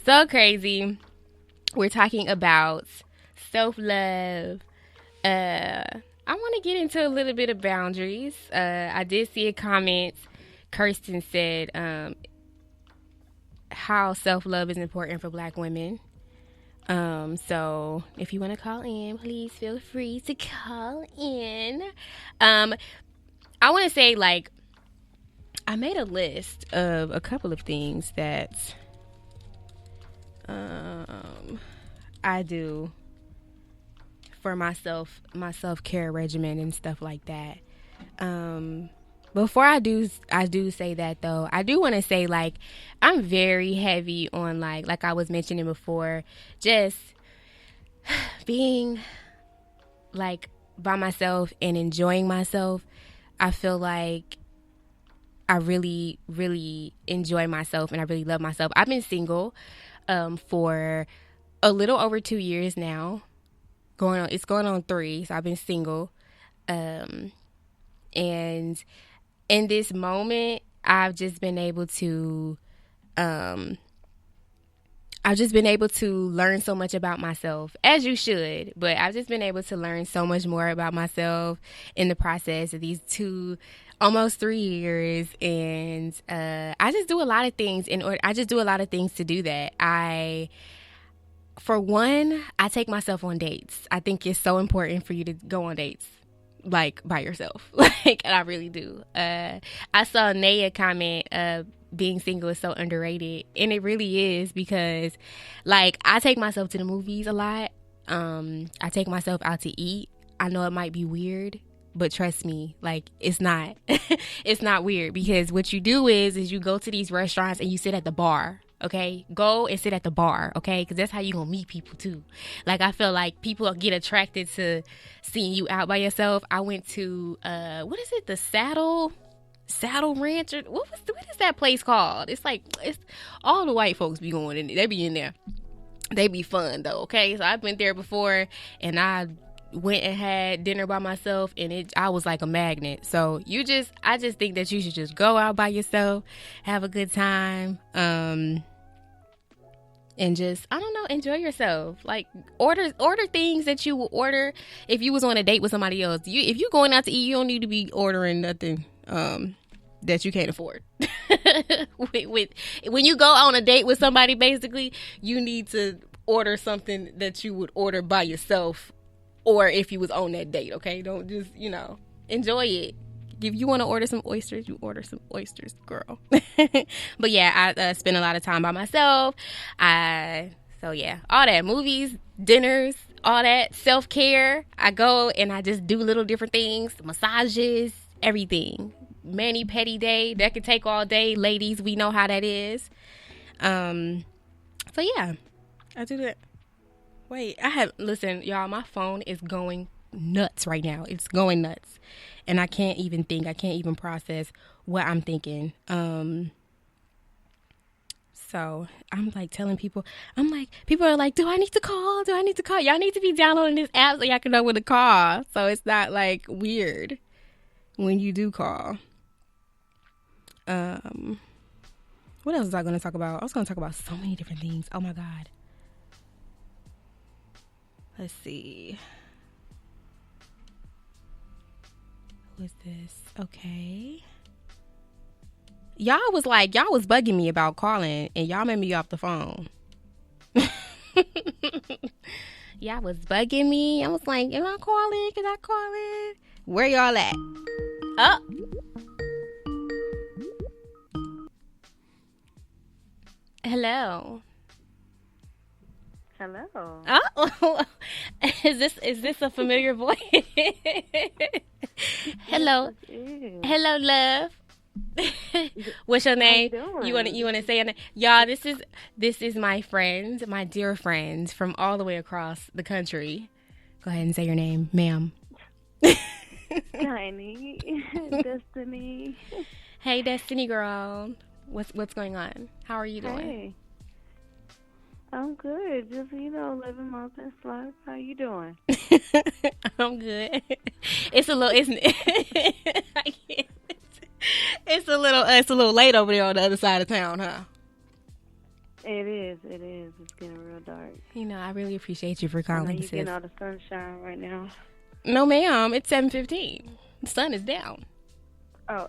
So crazy. We're talking about self-love. I want to get into a little bit of boundaries. I did see a comment. Kirsten said how self-love is important for Black women. So if you want to call in, please feel free to call in. I want to say, like, I made a list of a couple of things that I do for my self-care regimen and stuff like that. Before I do say that, though, I do want to say, like, I'm very heavy on, like I was mentioning before, just being, like, by myself and enjoying myself. I feel like I really, really enjoy myself and I really love myself. I've been single for a little over 2 years now. It's going on 3, so I've been single. And in this moment, I've just been able to learn so much about myself, as you should. But I've just been able to learn so much more about myself in the process of these almost 3 years. And I just do a lot of things to do that. For one, I take myself on dates. I think it's so important for you to go on dates, like, by yourself. And I really do. I saw Naya comment being single is so underrated, and it really is, because like I take myself to the movies a lot. I take myself out to eat. I know it might be weird, but trust me, like it's not. It's not weird, because what you do is you go to these restaurants and you sit at the bar. Okay, go and sit at the bar. Okay, because that's how you gonna meet people too. Like I feel like people get attracted to seeing you out by yourself. I went to what is it? The Saddle Ranch, or what is that place called? It's like, it's all the white folks be going in. They be in there. They be fun though. Okay, so I've been there before, and I went and had dinner by myself, and I was like a magnet. So I just think that you should just go out by yourself, have a good time, and just, I don't know, enjoy yourself. Like order things that you would order if you was on a date with somebody else. If you going out to eat, you don't need to be ordering nothing that you can't afford. When you go on a date with somebody, basically, you need to order something that you would order by yourself, or if you was on that date. Okay, don't just, enjoy it. If you want to order some oysters, you order some oysters, girl. But yeah, I spend a lot of time by myself. So yeah, all that, movies, dinners, all that, self-care. I go and I just do little different things, massages, everything. Mani-pedi day, that could take all day. Ladies, we know how that is. So yeah, I do that. Wait, listen, y'all, my phone is going nuts right now. It's going nuts. And I can't even think. I can't even process what I'm thinking. So I'm like telling people, people are like, do I need to call? Do I need to call? Y'all need to be downloading this app so y'all can know when to call. So it's not like weird when you do call. What else was I going to talk about? I was going to talk about so many different things. Oh my God. Let's see. Who is this? Okay. Y'all was bugging me about calling, and y'all made me get off the phone. Y'all was bugging me. I was like, am I calling? Can I call in? Where y'all at? Oh. Hello. Hello. Oh, is this a familiar voice? Hello. Hello, love. What's your name? You wanna say your name? Y'all, this is my friends, my dear friends from all the way across the country. Go ahead and say your name, ma'am. Tiny. Destiny. Hey, Destiny girl. What's going on? How are you doing? Hey. I'm good. Just, living my best life. How you doing? I'm good. It's a little late over there on the other side of town, huh? It is. It's getting real dark. I really appreciate you for calling. You're getting all the sunshine right now. No, ma'am. It's 7:15. The sun is down. Oh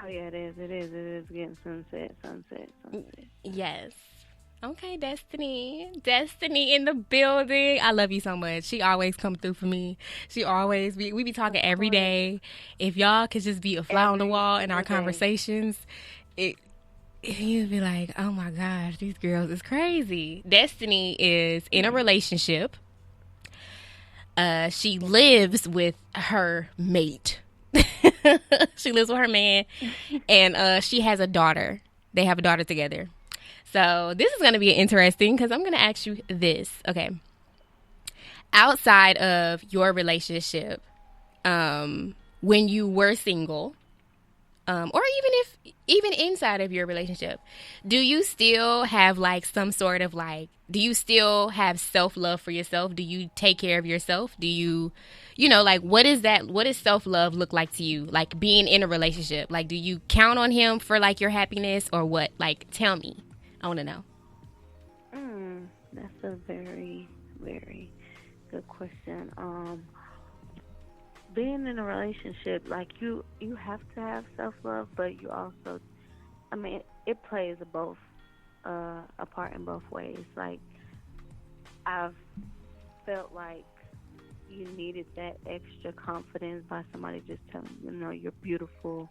yeah, it is. It is getting sunset. Yes. Okay, Destiny in the building. I love you so much. She always come through for me. We be talking every day. If y'all could just be a fly on the wall in our conversations, you'd be like, oh my gosh, these girls is crazy. Destiny is in a relationship. She lives with her mate. She lives with her man, and she has a daughter. They have a daughter together. So this is going to be interesting, because I'm going to ask you this. Okay. Outside of your relationship, when you were single, or even inside of your relationship, do you still have like some sort of do you still have self-love for yourself? Do you take care of yourself? Do you, what is that? What does self-love look like to you? Like being in a relationship, like, do you count on him for like your happiness or what? Like, tell me. I want to know. That's a very, very good question. Being in a relationship, like you have to have self-love, but you also, it plays a part in both ways. Like, I've felt like you needed that extra confidence by somebody just telling you, you're beautiful,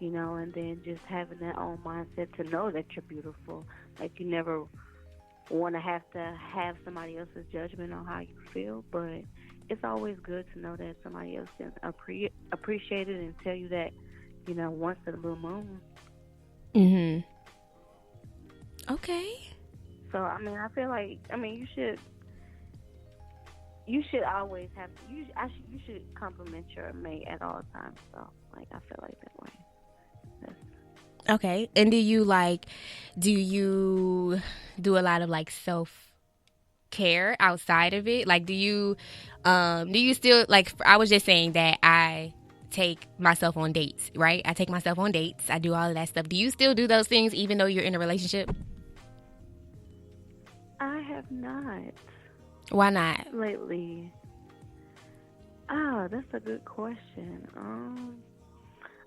and then just having that own mindset to know that you're beautiful. Like, you never want to have somebody else's judgment on how you feel, but it's always good to know that somebody else can appreciate it and tell you that, once in a blue moon. Mhm. Okay. So, I mean, I feel like, you should always have, you should compliment your mate at all times. So, like, I feel like that way. Okay. And do you do a lot of like self-care outside of it? Like, do you still, like, I was just saying that I take myself on dates, right? I take myself on dates. I do all of that stuff. Do you still do those things even though you're in a relationship? I have not. Why not? Lately. That's a good question.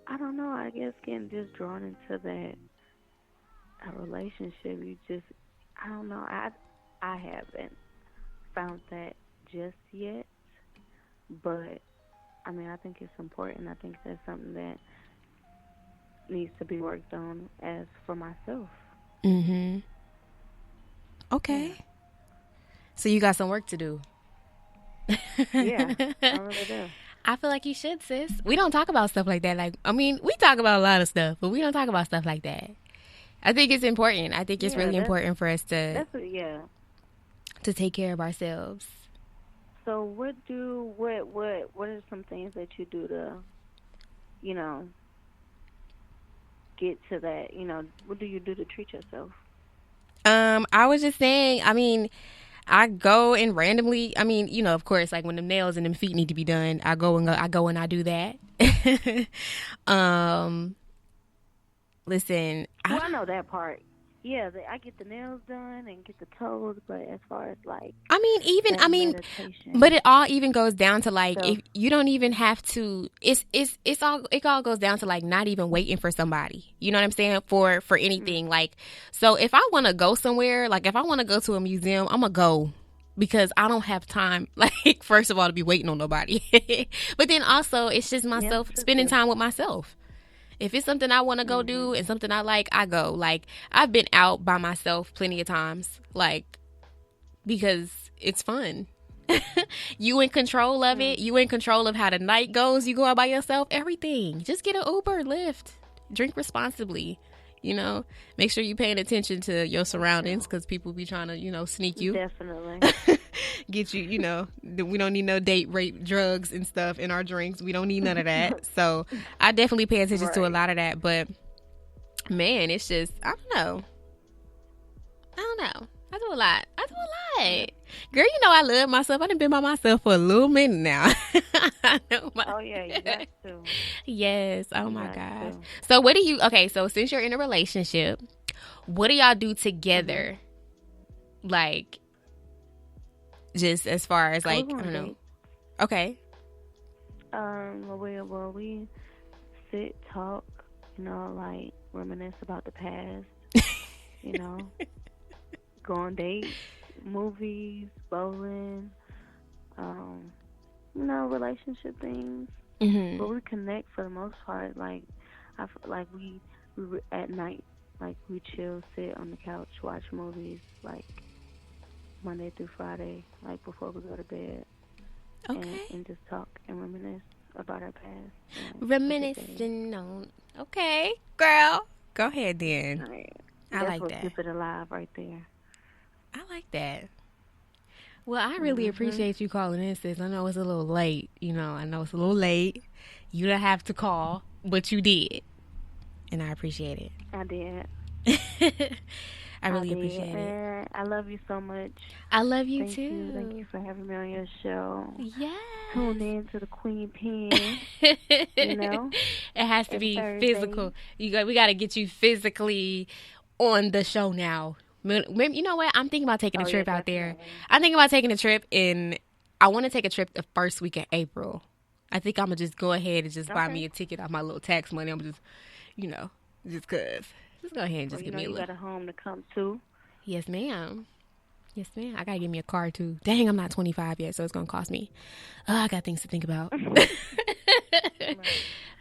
I don't know. I guess getting just drawn into a relationship, I don't know. I haven't found that just yet, but I mean, I think it's important. I think that's something that needs to be worked on as for myself. Mhm. Okay. Yeah. So you got some work to do. Yeah, I really do. I feel like you should, sis. We don't talk about stuff like that. Like, I mean, we talk about a lot of stuff, but we don't talk about stuff like that. I think it's important. I think it's really important for us to take care of ourselves. So what are some things that you do to, get to that, what do you do to treat yourself? I was just saying, I mean, I go and randomly, I mean, of course, like when the nails and them feet need to be done, I go and I do that. Listen. I know that part. Yeah, I get the nails done and get the toes, but as far as like, but it all even goes down to like, if you don't even have to, it all goes down to like not even waiting for somebody. You know what I'm saying? For anything. Like, so if I want to go somewhere, like if I want to go to a museum, I'm gonna go. Because I don't have time, like, first of all, to be waiting on nobody. But then also, it's just myself, spending time with myself. If it's something I want to go do and something I like, I go. Like, I've been out by myself plenty of times, like, because it's fun. You in control of it. You in control of how the night goes. You go out by yourself, everything. Just get an Uber, Lyft. Drink responsibly. Make sure you're paying attention to your surroundings because people be trying to, sneak you. Definitely. Get you, we don't need no date, rape, drugs and stuff in our drinks. We don't need none of that. So I definitely pay attention to a lot of that. But, man, it's just, I don't know. I do a lot. Girl, I love myself. I done been by myself for a little minute now. Oh, yeah, you got to. Yes. Oh, my God. So what do you, so since you're in a relationship, what do y'all do together? Like, just as far as like, I don't know. Okay. Well, we sit, talk, like reminisce about the past, go on dates, movies, bowling, relationship things. Mm-hmm. But we connect for the most part. Like, I feel like we at night, like we chill, sit on the couch, watch movies, like Monday through Friday, like before we go to bed. Okay. And just talk and reminisce about our past. Reminiscing on. Okay, girl. Go ahead then. Right. I like that. Keep it alive right there. I like that. Well, I really appreciate you calling in, sis. I know it's a little late. I know it's a little late. You don't have to call, but you did. And I appreciate it. I did. I really appreciate it. I love you so much. I love you too. Thank you for having me on your show. Yes. Tune in to the Qieen Pin. It has to be Thursday. Physical. We got to get you physically on the show now. You know what? I'm thinking about taking a trip out there. I'm thinking about taking a trip I want to take a trip the first week of April. I think I'm going to just go ahead and just buy me a ticket off my little tax money. I'm just, just cause. Just go ahead and just give me a little. You got a home to come to. Yes, ma'am. Yes, ma'am. I got to get me a car, too. Dang, I'm not 25 yet, so it's going to cost me. I got things to think about.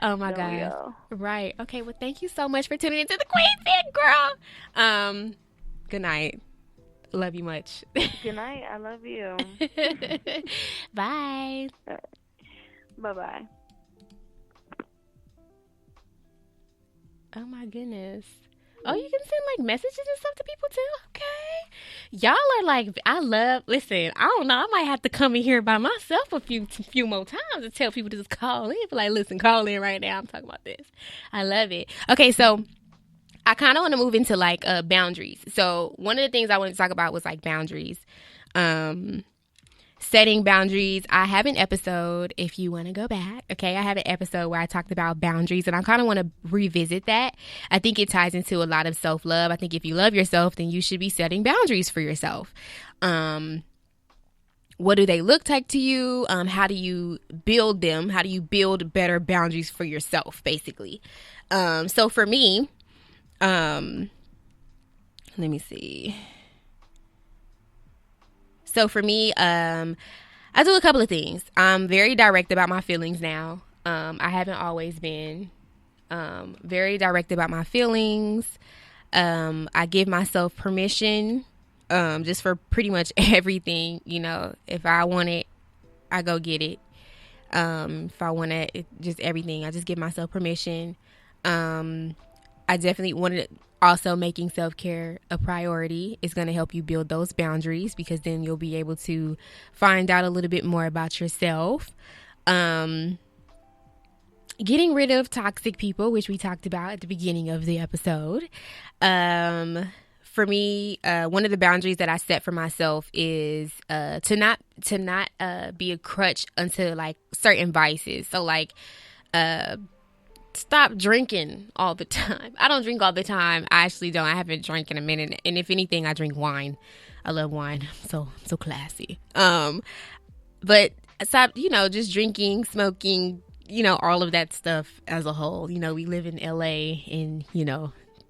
Oh my Don't we gosh. all? Right. Okay. Well, thank you so much for tuning into the Qieen Pin, girl. Good night. Love you much. Good night. I love you. Bye. Bye-bye. Oh my goodness. Oh, you can send like messages and stuff to people too? Okay. Y'all are like, listen, I don't know. I might have to come in here by myself a few more times and tell people to just call in. But like, listen, call in right now. I'm talking about this. I love it. Okay, so I kind of want to move into like boundaries. So one of the things I wanted to talk about was like boundaries. Setting boundaries. I have an episode, if you want to go back, okay? I have an episode where I talked about boundaries, and I kind of want to revisit that. I think it ties into a lot of self-love. I think if you love yourself, then you should be setting boundaries for yourself. What do they look like to you? How do you build them? How do you build better boundaries for yourself, basically? So for me, let me see. So for me, I do a couple of things. I'm very direct about my feelings now. I haven't always been very direct about my feelings. I give myself permission just for pretty much everything. You know, if I want it, I go get it. If I want it, just everything, I just give myself permission. I definitely wanted also making self-care a priority is going to help you build those boundaries, because then you'll be able to find out a little bit more about yourself. Getting rid of toxic people, which we talked about at the beginning of the episode. For me, one of the boundaries that I set for myself is to not be a crutch unto like certain vices. So like stop drinking all the time. I don't drink all the time. I actually don't. I haven't drank in a minute. And if anything, I drink wine. I love wine. So classy. But stop, just drinking, smoking, all of that stuff as a whole. We live in LA and,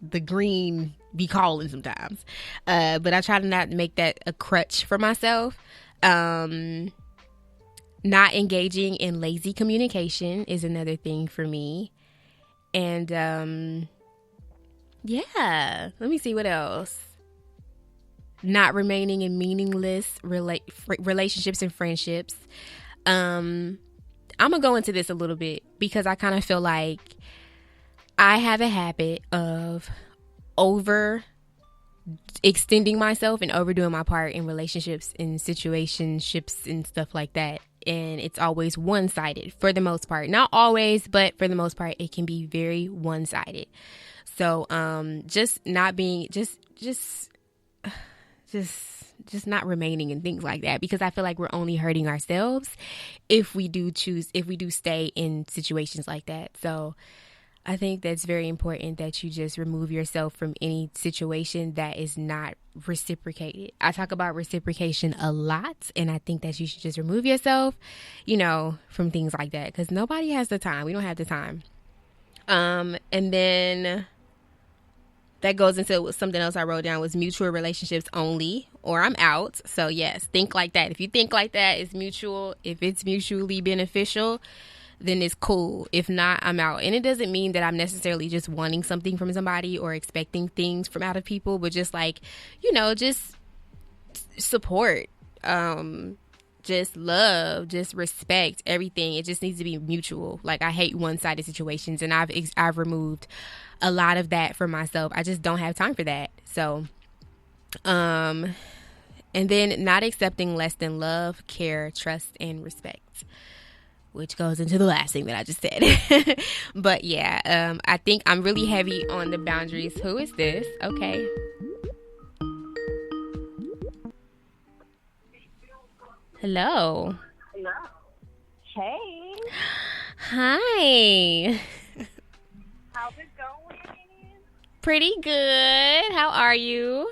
the green be calling sometimes. But I try to not make that a crutch for myself. Not engaging in lazy communication is another thing for me. And, let me see what else. Not remaining in meaningless relationships and friendships. I'm going to go into this a little bit because I kind of feel like I have a habit of over extending myself and overdoing my part in relationships and situationships and stuff like that. And it's always one-sided for the most part. Not always, but for the most part, it can be very one-sided. So, just not being, just not remaining in things like that, because I feel like we're only hurting ourselves if we do stay in situations like that. So I think that's very important that you just remove yourself from any situation that is not reciprocated. I talk about reciprocation a lot, and I think that you should just remove yourself, from things like that, because nobody has the time. We don't have the time. And then that goes into something else I wrote down was mutual relationships only, or I'm out. So yes, think like that. If you think like that, it's mutual. If it's mutually beneficial, then it's cool. If not, I'm out. And it doesn't mean that I'm necessarily just wanting something from somebody or expecting things from out of people, but just like, just support, just love, just respect, everything. It just needs to be mutual. Like, I hate one-sided situations, and I've removed a lot of that for myself. I just don't have time for that. So, and then not accepting less than love, care, trust, and respect, which goes into the last thing that I just said. But yeah, I think I'm really heavy on the boundaries. Who is this? Okay. Hello. Hello. Hey. Hi. How's it going? Pretty good. How are you?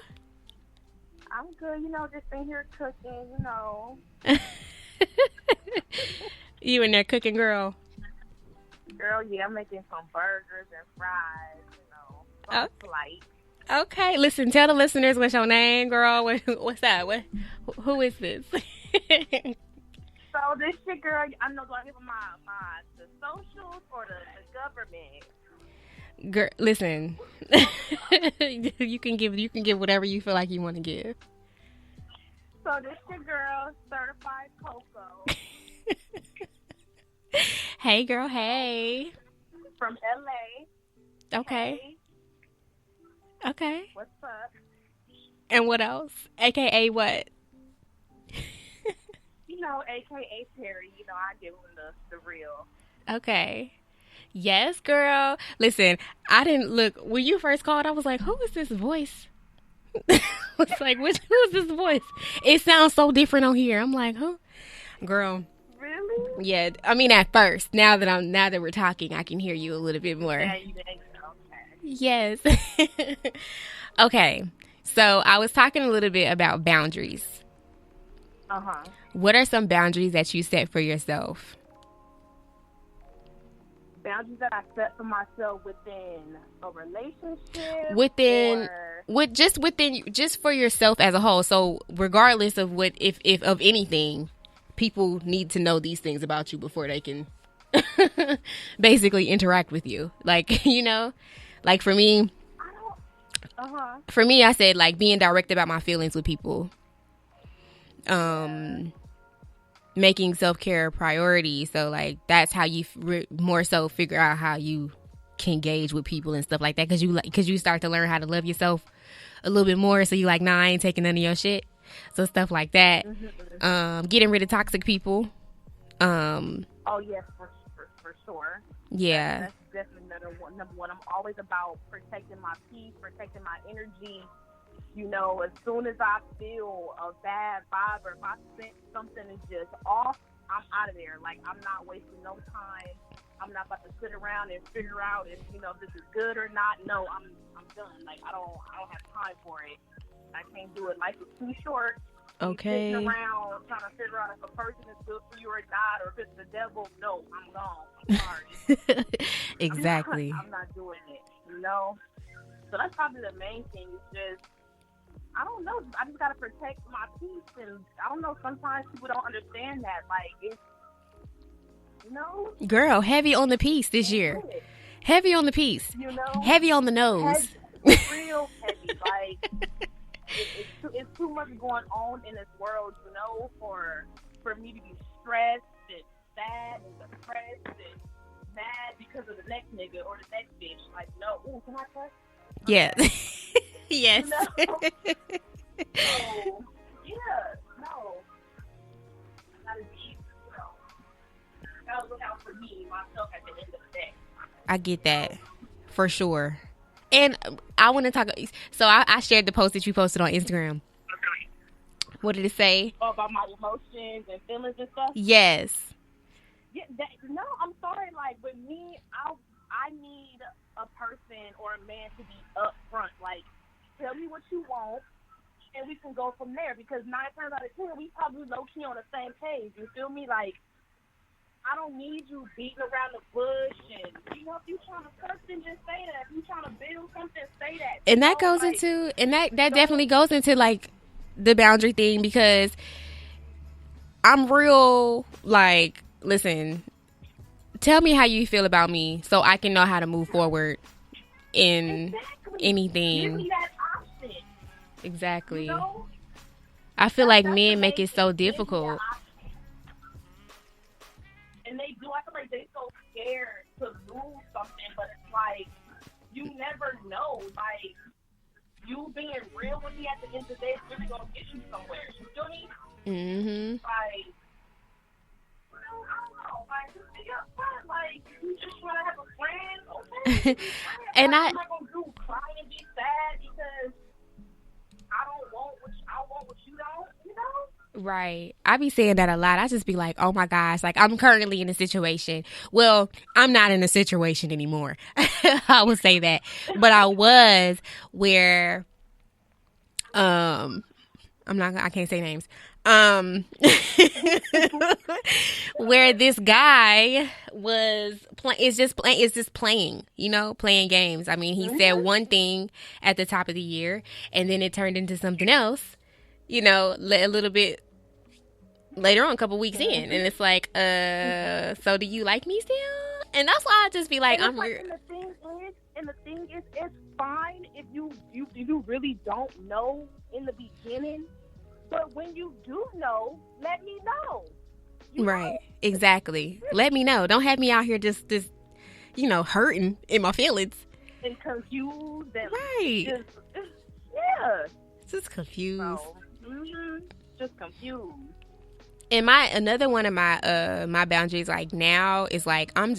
I'm good. Just been here cooking, You in there cooking, girl? Girl, yeah, I'm making some burgers and fries, some flight. Okay. Listen, tell the listeners what's your name, girl. What's that? Who is this? So So this shit, girl, I know. Do I give them the socials or the government? Girl, listen. you can give whatever you feel like you want to give. So this your girl, certified Coco. Hey, girl. Hey. From LA. Okay. Hey, Okay. what's up? And what else? AKA what? You know, AKA Perry. You know, I give him the real. Okay. Yes, girl. Listen, I didn't look when you first called. I was like, "Who is this voice?" I was like, "Who is this voice?" It sounds so different on here. I'm like, "Who?" Girl. Really? Yeah. I mean, at first, now that we're talking, I can hear you a little bit more. Yeah, you think so. Okay. Yes. Okay. So I was talking a little bit about boundaries. Uh-huh. What are some boundaries that you set for yourself? Boundaries that I set for myself within a relationship. Within or... just for yourself as a whole. So regardless of what if of anything, people need to know these things about you before they can basically interact with you. Like, you know, like for me, I said like being direct about my feelings with people. Making self-care a priority. So like that's how you more so figure out how you can engage with people and stuff like that, because you start to learn how to love yourself a little bit more. So you like, nah, I ain't taking none of your shit. So stuff like that. Getting rid of toxic people. Oh yes, for sure. Yeah. That's definitely number one. I'm always about protecting my peace, protecting my energy. You know, as soon as I feel a bad vibe or if I sense something is just off, I'm out of there. Like, I'm not wasting no time. I'm not about to sit around and figure out if, you know, this is good or not. No, I'm done. Like, I don't have time for it. I can't do it. Life is too short. Okay. Sitting around trying to figure out if a person is good for you or not, or if it's the devil. No, I'm gone. I'm sorry. Exactly. I'm not doing it, you know? So that's probably the main thing is just, I don't know. I just gotta protect my peace, and I don't know. Sometimes people don't understand that. Like it's, you know, girl, heavy on the piece this year. Heavy on the piece. You know, heavy on the nose. Real heavy. Like it's too much going on in this world, you know, for me to be stressed and sad and depressed and mad because of the next nigga or the next bitch. Like, no, ooh, can I cuss? Yeah. Yes. You know? So, yeah, no. Gotta be, you know, gotta look out for me, myself at the end of the day. I get that. For sure. And I want to talk. So I shared the post that you posted on Instagram. What did it say? Oh, about my emotions and feelings and stuff? Yes. Yeah, no, I'm sorry. Like, with me, I need a person or a man to be upfront. Like, tell me what you want, and we can go from there. Because 9 times out of 10, we probably low-key on the same page. You feel me? Like, I don't need you beating around the bush. And, you know, if you trying to something, just say that. If you trying to build something, say that. And that goes into, and that definitely goes into, like, the boundary thing, because I'm real, like, listen, tell me how you feel about me so I can know how to move forward in anything. Give me that option. Exactly. You know? I feel like men make it so difficult. And they do. I feel like they're so scared to lose something, but it's like, you never know. Like, you being real with me at the end of the day is really going to get you somewhere. You feel me? Mm-hmm. Like, I don't know. Like, just be upfront. Like, you just want to have a friend, okay? And I'm not going to do cry and be sad because I want what you don't, you know? Right. I be saying that a lot. I just be like, oh my gosh, like I'm currently in a situation. Well, I'm not in a situation anymore. I would say that. But I was where I can't say names. Where this guy is just playing, you know, playing games. I mean, he said one thing at the top of the year and then it turned into something else, you know, a little bit later on, a couple weeks in, and it's like, so do you like me still? And that's why I just be like, and the thing is, it's fine if you really don't know in the beginning, but when you do know, let me know. Right, exactly. Let me know. Don't have me out here just hurting in my feelings and confused and right. Just confused. So, just confused. And another one of my boundaries like now is like I'm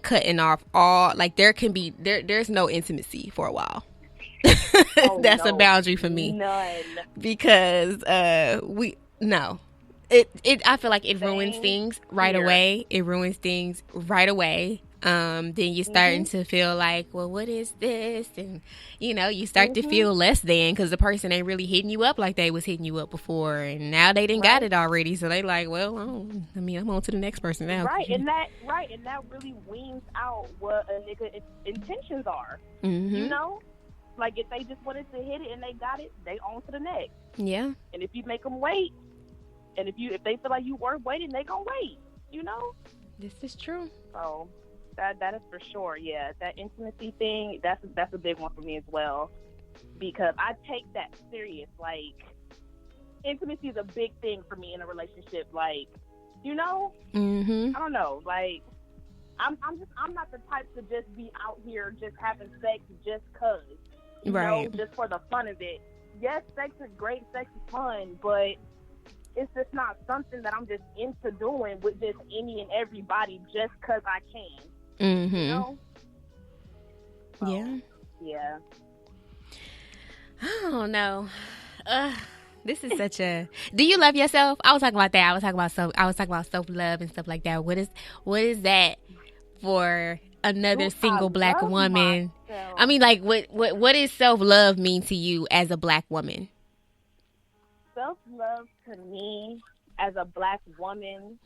cutting off all, like there's no intimacy for a while. That's a boundary for me. None. Because I feel like it ruins things right away. It ruins things right away. Then you're starting to feel like, well, what is this? And you start to feel less than, because the person ain't really hitting you up like they was hitting you up before, and now they didn't got it already, so they like, well, I'm on to the next person now. And that really weans out what a nigga intentions are. Like if they just wanted to hit it and they got it, they on to the next. Yeah. And if you make them wait, and if they feel like you worth waiting, they gonna wait. This is true. So that is for sure. Yeah, that intimacy thing, that's a big one for me as well, because I take that serious. Like intimacy is a big thing for me in a relationship. Like, I don't know. Like I'm not the type to just be out here just having sex just cause. Just for the fun of it. Yes, sex is great, sex is fun, but it's just not something that I'm just into doing with just any and everybody just because I can. So, yeah. I don't know. This is such a. Do you love yourself? I was talking about that. I was talking about self-love and stuff like that. What is that for another single black woman? Myself. I mean, like, what does self-love mean to you as a black woman? Self-love to me as a black woman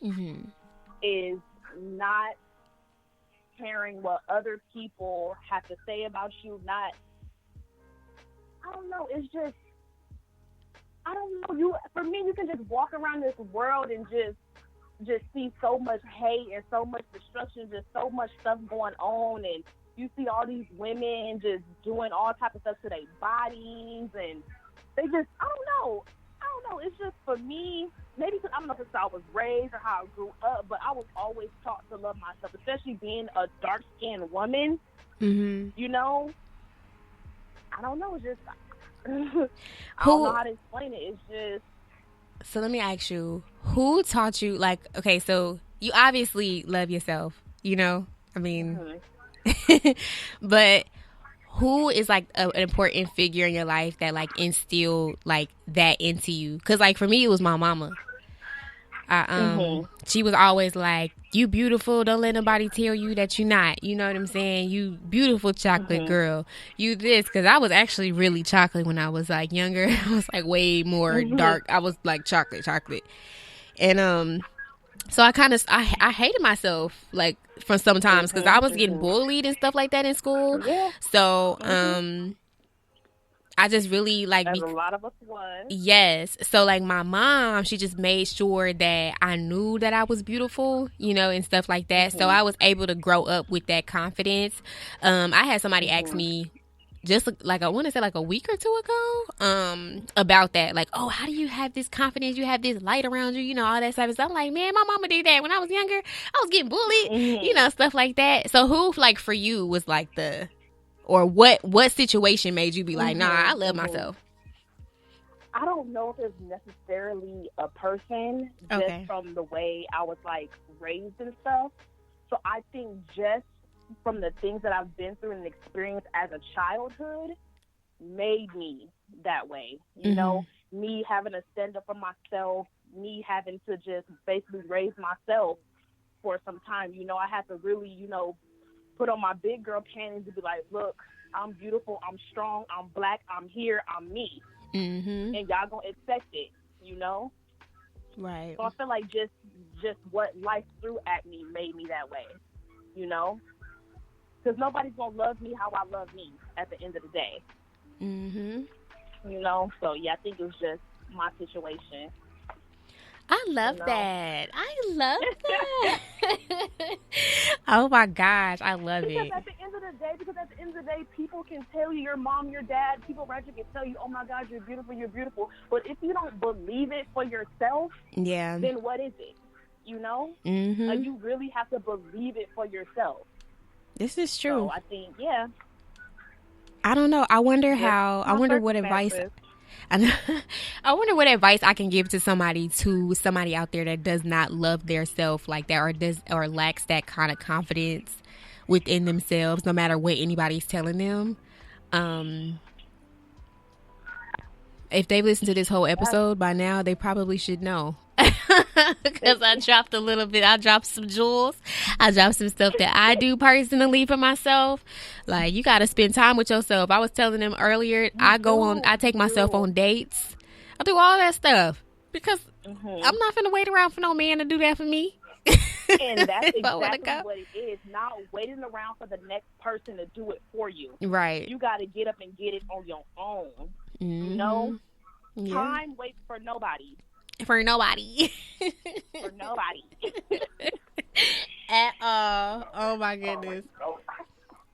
is not caring what other people have to say about you. I don't know. It's just, I don't know. For me, you can just walk around this world and just see so much hate and so much destruction, just so much stuff going on, and you see all these women just doing all type of stuff to their bodies, and they just, I don't know. It's just, for me, maybe because I don't know if it's how I was raised or how I grew up, but I was always taught to love myself, especially being a dark-skinned woman. I don't know. It's just, I don't know how to explain it. It's just. So let me ask you, who taught you, like, okay, so you obviously love yourself, I mean, but who is like an important figure in your life that like instilled like that into you? Because like for me, it was my mama. She was always like, you beautiful, don't let nobody tell you that you're not, you know what I'm saying? You beautiful chocolate girl, you this, because I was actually really chocolate when I was like younger. I was like way more dark. I was like chocolate, and so I hated myself like for sometimes, because I was getting bullied and stuff like that in school. So I just really like, as a lot of us was. Yes. So like my mom, she just made sure that I knew that I was beautiful, and stuff like that. So I was able to grow up with that confidence. I had somebody ask me just like, I want to say like a week or two ago, about that. Like, oh, how do you have this confidence? You have this light around you, all that stuff. So I'm like, man, my mama did that when I was younger. I was getting bullied, stuff like that. So who, like, for you was like or what situation made you be like, nah, I love myself? I don't know if it's necessarily a person, just from the way I was like raised and stuff. So I think just from the things that I've been through and experienced as a childhood made me that way. Me having to stand up for myself, me having to just basically raise myself for some time. I had to really, put on my big girl panties and be like, look, I'm beautiful, I'm strong, I'm black, I'm here, I'm me. And y'all gonna accept it, Right. So I feel like just what life threw at me made me that way, because nobody's gonna love me how I love me at the end of the day. So yeah, I think it was just my situation. I love that. I love that. Oh my gosh, I love Because it. at the end of the day, people can tell you, your mom, your dad, people around you can tell you, oh my God, you're beautiful. But if you don't believe it for yourself, Yeah. then what is it? You know? Mm-hmm. Like, you really have to believe it for yourself. This is true. So I think, yeah. I don't know. I wonder how. I My wonder what advice. I wonder what advice I can give to somebody out there that does not love their self like that, or lacks that kind of confidence within themselves, no matter what anybody's telling them. If they've listened to this whole episode by now, they probably should know. Because I dropped a little bit. I dropped some jewels. I dropped some stuff that I do personally for myself. Like, you got to spend time with yourself. I was telling them earlier, I take myself on dates. I do all that stuff because I'm not finna wait around for no man to do that for me. And that's exactly what it is. Not waiting around for the next person to do it for you. Right. You got to get up and get it on your own. Mm-hmm. You know? Yeah. Time waits for nobody. For nobody. For nobody. At all. Oh my goodness.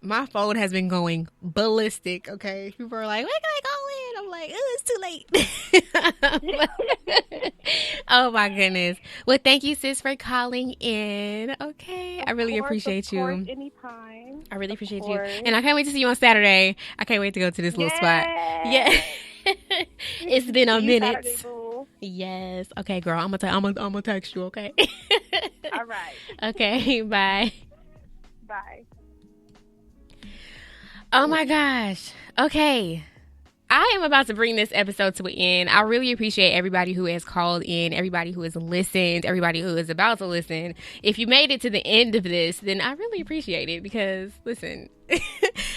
My phone has been going ballistic, okay? People are like, when can I go in? I'm like, oh, it's too late. Oh my goodness. Well, thank you, sis, for calling in. Okay. I really appreciate you. Anytime. I really appreciate you. And I can't wait to see you on Saturday. I can't wait to go to this little spot. Yeah. It's been a minute. Saturday, yes. Okay, girl. I'm gonna text you, okay? All right. Okay, bye. Bye. Oh my gosh. Okay. I am about to bring this episode to an end. I really appreciate everybody who has called in, everybody who has listened, everybody who is about to listen. If you made it to the end of this, then I really appreciate it because, listen,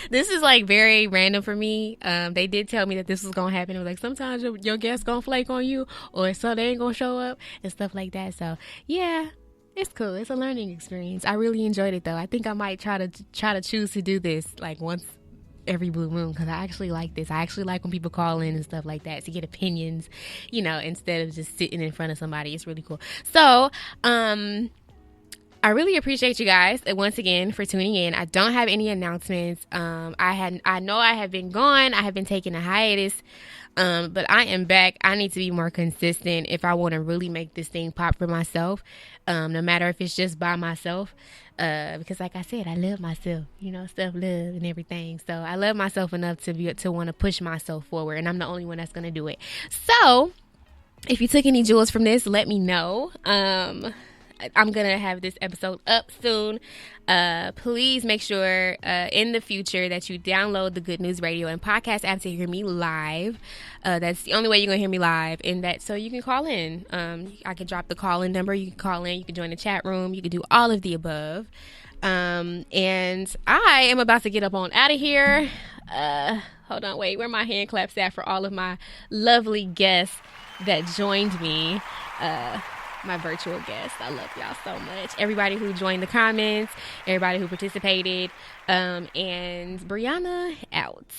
this is like very random for me. They did tell me that this was going to happen. It was like, sometimes your guest's going to flake on you or so they ain't going to show up and stuff like that. So, yeah. It's cool. It's a learning experience. I really enjoyed it, though. I think I might try to choose to do this like once every blue moon because I actually like this. I actually like when people call in and stuff like that to get opinions, instead of just sitting in front of somebody. It's really cool. So, I really appreciate you guys once again for tuning in. I don't have any announcements. I know I have been gone. I have been taking a hiatus. But I am back. I need to be more consistent if I want to really make this thing pop for myself. No matter if it's just by myself. Because like I said, I love myself, self-love and everything. So I love myself enough to want to push myself forward. And I'm the only one that's going to do it. So if you took any jewels from this, let me know. I'm going to have this episode up soon. Please make sure in the future that you download the Good News Radio and podcast app to hear me live. That's the only way you're going to hear me live. So you can call in. I can drop the call-in number. You can call in. You can join the chat room. You can do all of the above. And I am about to get up on out of here. Hold on, wait. Where my hand claps at for all of my lovely guests that joined me. My virtual guests. I love y'all so much. Everybody who joined the comments, everybody who participated, and Brianna out.